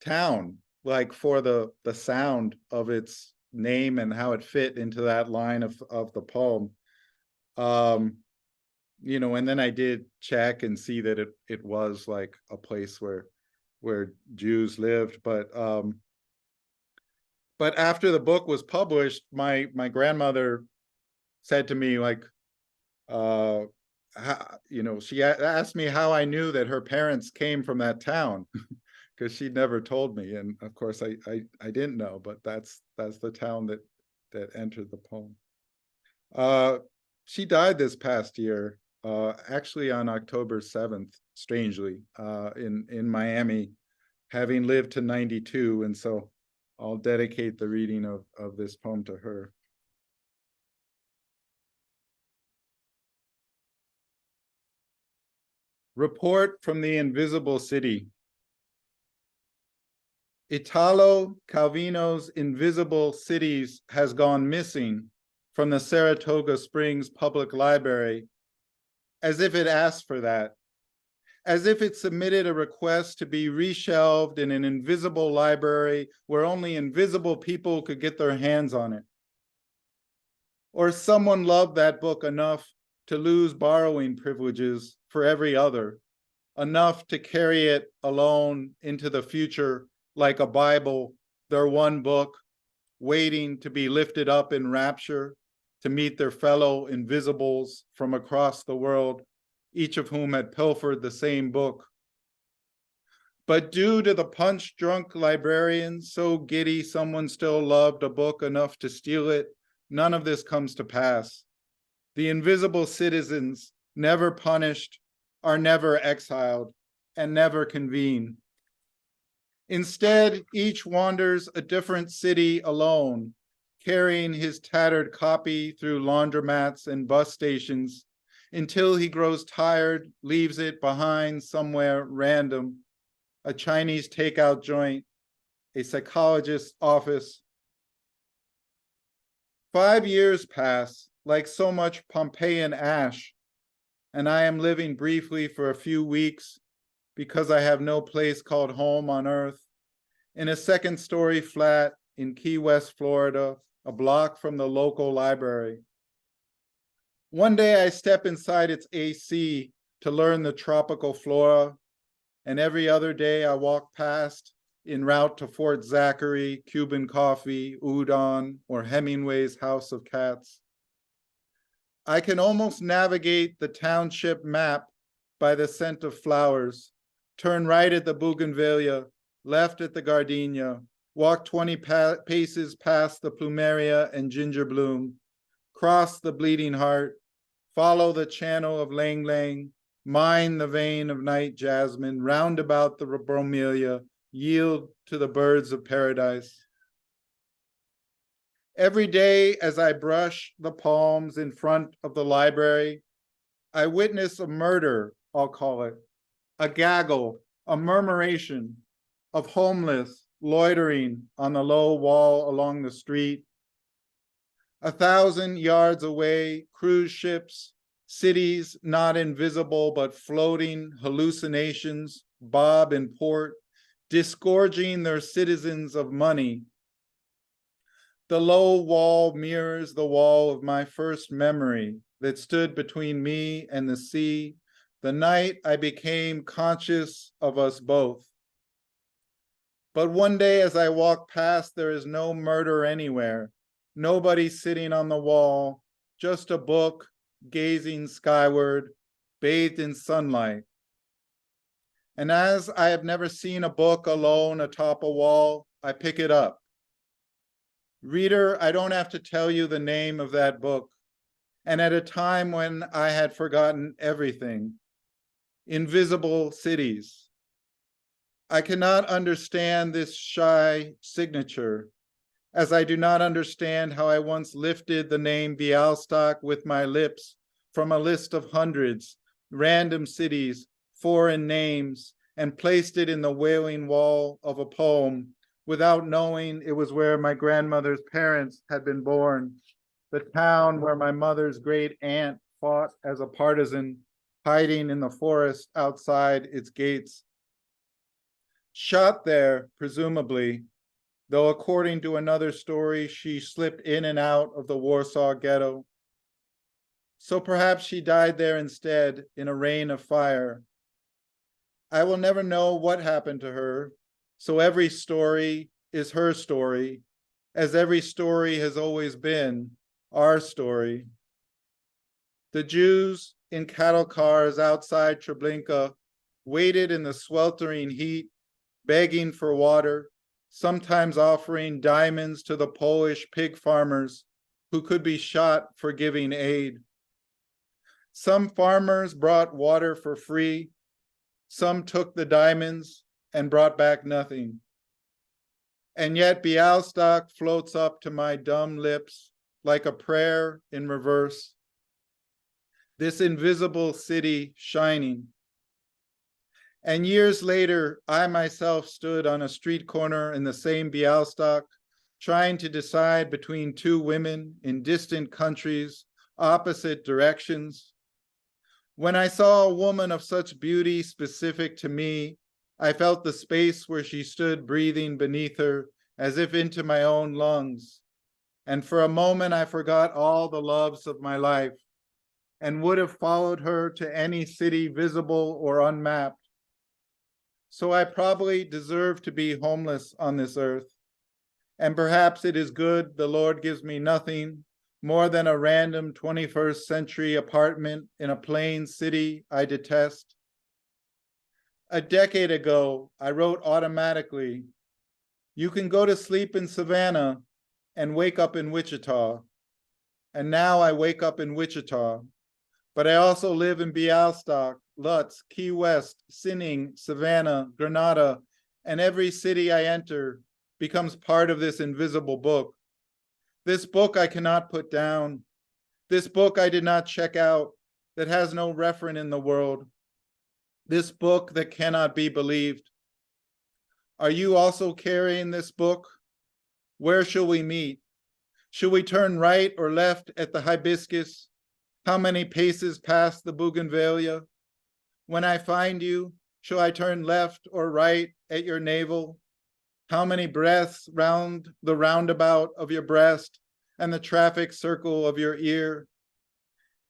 town, like for the sound of its name and how it fit into that line of the poem. You know, and then I did check and see that it was like a place where Jews lived. But after the book was published, my grandmother said to me, like, you know, she asked me how I knew that her parents came from that town, because she'd never told me, and of course I didn't know. But that's the town that entered the poem. She died this past year, actually on October 7th, strangely, in Miami, having lived to 92, and so I'll dedicate the reading of this poem to her. Report from the Invisible City. Italo Calvino's Invisible Cities has gone missing from the Saratoga Springs Public Library, as if it asked for that, as if it submitted a request to be reshelved in an invisible library where only invisible people could get their hands on it. Or someone loved that book enough to lose borrowing privileges for every other, enough to carry it alone into the future like a Bible, their one book, waiting to be lifted up in rapture to meet their fellow invisibles from across the world, each of whom had pilfered the same book. But due to the punch-drunk librarians, so giddy someone still loved a book enough to steal it, none of this comes to pass. The invisible citizens, never punished, are never exiled, and never convene. Instead, each wanders a different city alone, carrying his tattered copy through laundromats and bus stations until he grows tired, leaves it behind somewhere random, a Chinese takeout joint, a psychologist's office. 5 years pass like so much Pompeian ash, and I am living briefly for a few weeks because I have no place called home on earth, in a second-story flat in Key West, Florida, a block from the local library. One day I step inside its AC to learn the tropical flora, and every other day I walk past en route to Fort Zachary, Cuban coffee, udon, or Hemingway's House of Cats. I can almost navigate the township map by the scent of flowers, turn right at the bougainvillea, left at the gardenia, walk 20 paces past the plumeria and ginger bloom, cross the bleeding heart, follow the channel of lang lang, mine the vein of night jasmine, round about the bromelia, yield to the birds of paradise. Every day as I brush the palms in front of the library, I witness a murder, I'll call it, a gaggle, a murmuration of homeless loitering on the low wall along the street. 1,000 yards away, cruise ships, cities not invisible but floating hallucinations, bob in port, disgorging their citizens of money. The low wall mirrors the wall of my first memory that stood between me and the sea, the night I became conscious of us both. But one day as I walk past, there is no murder anywhere, nobody sitting on the wall, just a book gazing skyward, bathed in sunlight. And as I have never seen a book alone atop a wall, I pick it up. Reader, I don't have to tell you the name of that book. And at a time when I had forgotten everything, Invisible Cities. I cannot understand this shy signature, as I do not understand how I once lifted the name Bialystok with my lips from a list of hundreds, random cities, foreign names, and placed it in the wailing wall of a poem without knowing it was where my grandmother's parents had been born, the town where my mother's great aunt fought as a partisan, hiding in the forest outside its gates. Shot there, presumably, though according to another story, she slipped in and out of the Warsaw Ghetto. So perhaps she died there instead in a rain of fire. I will never know what happened to her, so every story is her story, as every story has always been our story. The Jews in cattle cars outside Treblinka waited in the sweltering heat, begging for water, sometimes offering diamonds to the Polish pig farmers who could be shot for giving aid. Some farmers brought water for free. Some took the diamonds and brought back nothing. And yet Bialystok floats up to my dumb lips like a prayer in reverse. This invisible city shining. And years later, I myself stood on a street corner in the same Bialystok, trying to decide between two women in distant countries, opposite directions. When I saw a woman of such beauty specific to me, I felt the space where she stood breathing beneath her as if into my own lungs. And for a moment, I forgot all the loves of my life and would have followed her to any city visible or unmapped. So I probably deserve to be homeless on this earth. And perhaps it is good the Lord gives me nothing more than a random 21st century apartment in a plain city I detest. A decade ago, I wrote automatically, you can go to sleep in Savannah and wake up in Wichita. And now I wake up in Wichita. But I also live in Bialystok, Lutz, Key West, Sinning, Savannah, Grenada, and every city I enter becomes part of this invisible book. This book I cannot put down. This book I did not check out, that has no referent in the world. This book that cannot be believed. Are you also carrying this book? Where shall we meet? Shall we turn right or left at the hibiscus? How many paces past the bougainvillea? When I find you, shall I turn left or right at your navel? How many breaths round the roundabout of your breast and the traffic circle of your ear?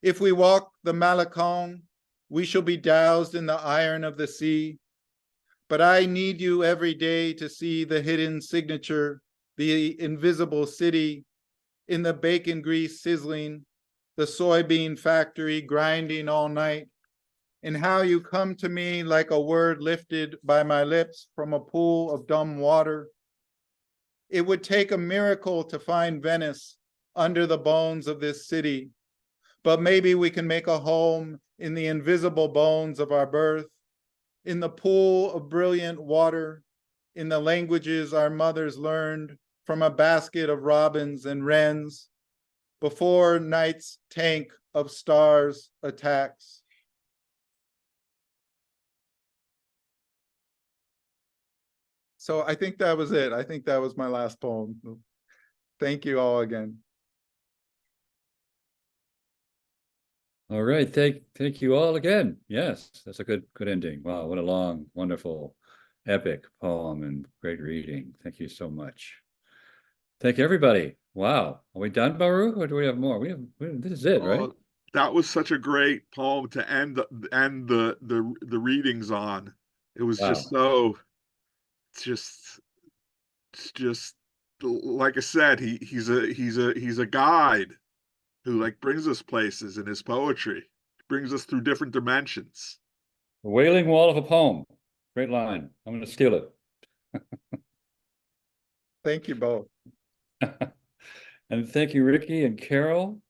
If we walk the Malecon, we shall be doused in the iron of the sea. But I need you every day to see the hidden signature, the invisible city, in the bacon grease sizzling, the soybean factory grinding all night, and how you come to me like a word lifted by my lips from a pool of dumb water. It would take a miracle to find Venice under the bones of this city, but maybe we can make a home in the invisible bones of our birth, in the pool of brilliant water, in the languages our mothers learned from a basket of robins and wrens, before night's tank of stars attacks. So I think that was it. I think that was my last poem. Thank you all again. All right, thank you all again. Yes, that's a good ending. Wow, what a long, wonderful, epic poem and great reading. Thank you so much. Thank you, everybody. Wow, are we done, Baruch, or do we have more? This is it, right? Oh, that was such a great poem to end the readings on. It was Wow. it's just like I said, he's a guide who like brings us places in his poetry, brings us through different dimensions. The Wailing Wall of a Poem. Great line. I'm going to steal it. Thank you both. And thank you, Rikki and Carol.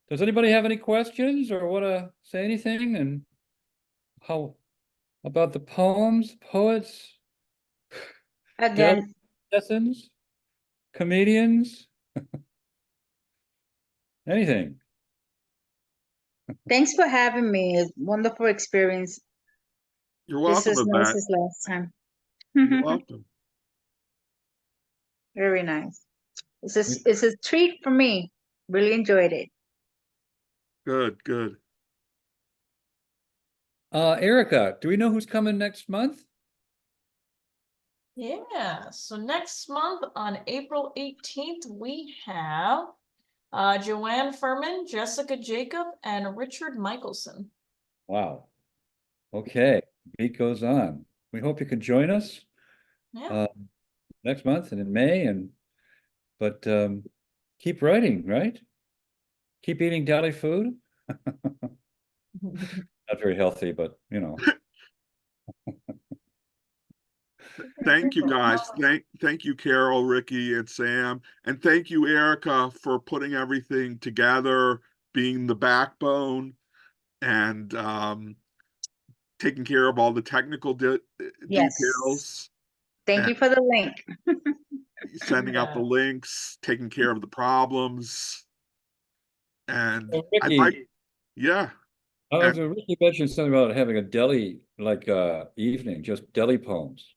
Does anybody have any questions or want to say anything? And how about the poems, poets, Again, lessons, comedians? Anything? thanks for having me. It's a wonderful experience. You're This welcome, is nice Yvette. as last time. You're welcome. Very nice. It's a treat for me. Really enjoyed it. Good, good. Erica, do we know who's coming next month? Yeah, so next month on April 18th, we have Joanne Furman, Jessica Jacob, and Richard Michelson. Wow. Okay, beat goes on. We hope you can join us Yeah. next month and in May, but keep writing, right? Keep eating deli food. Not very healthy, but you know. Thank you guys. Thank you, Carol, Rikki, and Sam. And thank you, Erica, for putting everything together, being the backbone, and taking care of all the technical Yes. details, Thank and you for the link. sending out the Yeah. links, taking care of the problems. And So, I'd Rikki, like, yeah. And Rikki mentioned something about having a deli evening, just deli poems.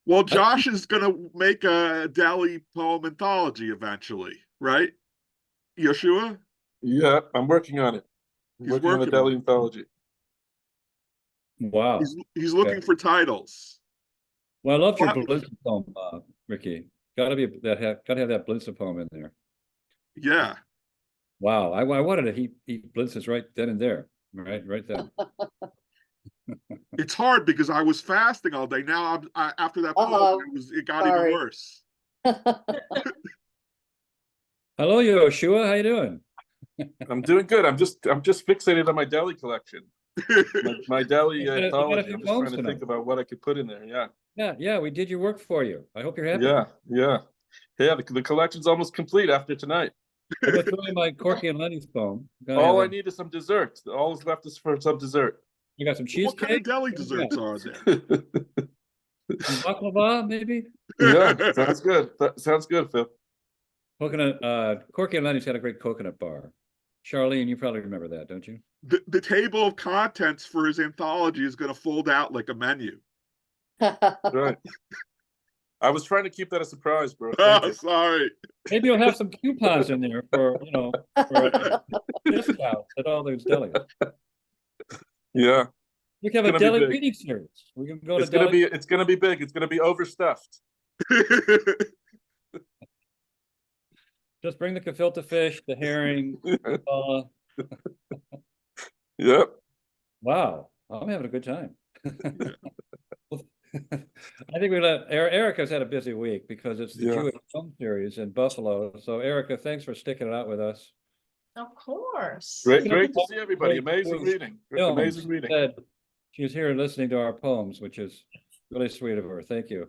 well, Josh is going to make a Dali poem anthology eventually, right? Yoshua? Yeah, I'm working on it. I'm He's working on a working on Deli it. anthology. Wow. He's looking for titles. Well, I loved your What? Blinson poem, Rikki. Gotta have that Blinson poem in there. Yeah. Wow, I wanted to eat Blintzes right then and there, right then. It's hard because I was fasting all day. Now after that poem, it got even Sorry. worse. Hello, Yoshua. How you doing? I'm doing good. I'm just fixated on my Deli collection. My Deli You got a anthology. few I'm just poems trying to think tonight. about what I could put in there. Yeah. Yeah, we did your work for you. I hope you're happy. Yeah. The collection's almost complete after tonight. I'm gonna throw in my Corky and Lenny's poem. All I need is some dessert. All that's left is for some dessert. You got some What kind of cheesecake? deli desserts are there? Some baklava, maybe? Yeah, sounds good. That sounds good, Phil. Coconut, Corky and Lenny's had a great coconut bar. Charlene, you probably remember that, don't you? The table of contents for his anthology is going to fold out like a menu. Right. I was trying to keep that a surprise, bro. Oh, sorry. Maybe you'll have some coupons in there for discounts at all those delis. Yeah. We can have a It's gonna be deli big. reading series. We can go to It's gonna deli. be big. It's gonna be overstuffed. Just bring the gefilte fish, the herring. Yep. Wow, I'm having a good time. I think we let Erica's had a busy week because it's the Yeah. Jewish film series in Buffalo. So Erica, thanks for sticking it out with us. Of course. Great to see everybody. Great Amazing choice. reading. Films Amazing reading. said She's here listening to our poems, which is really sweet of her. Thank you.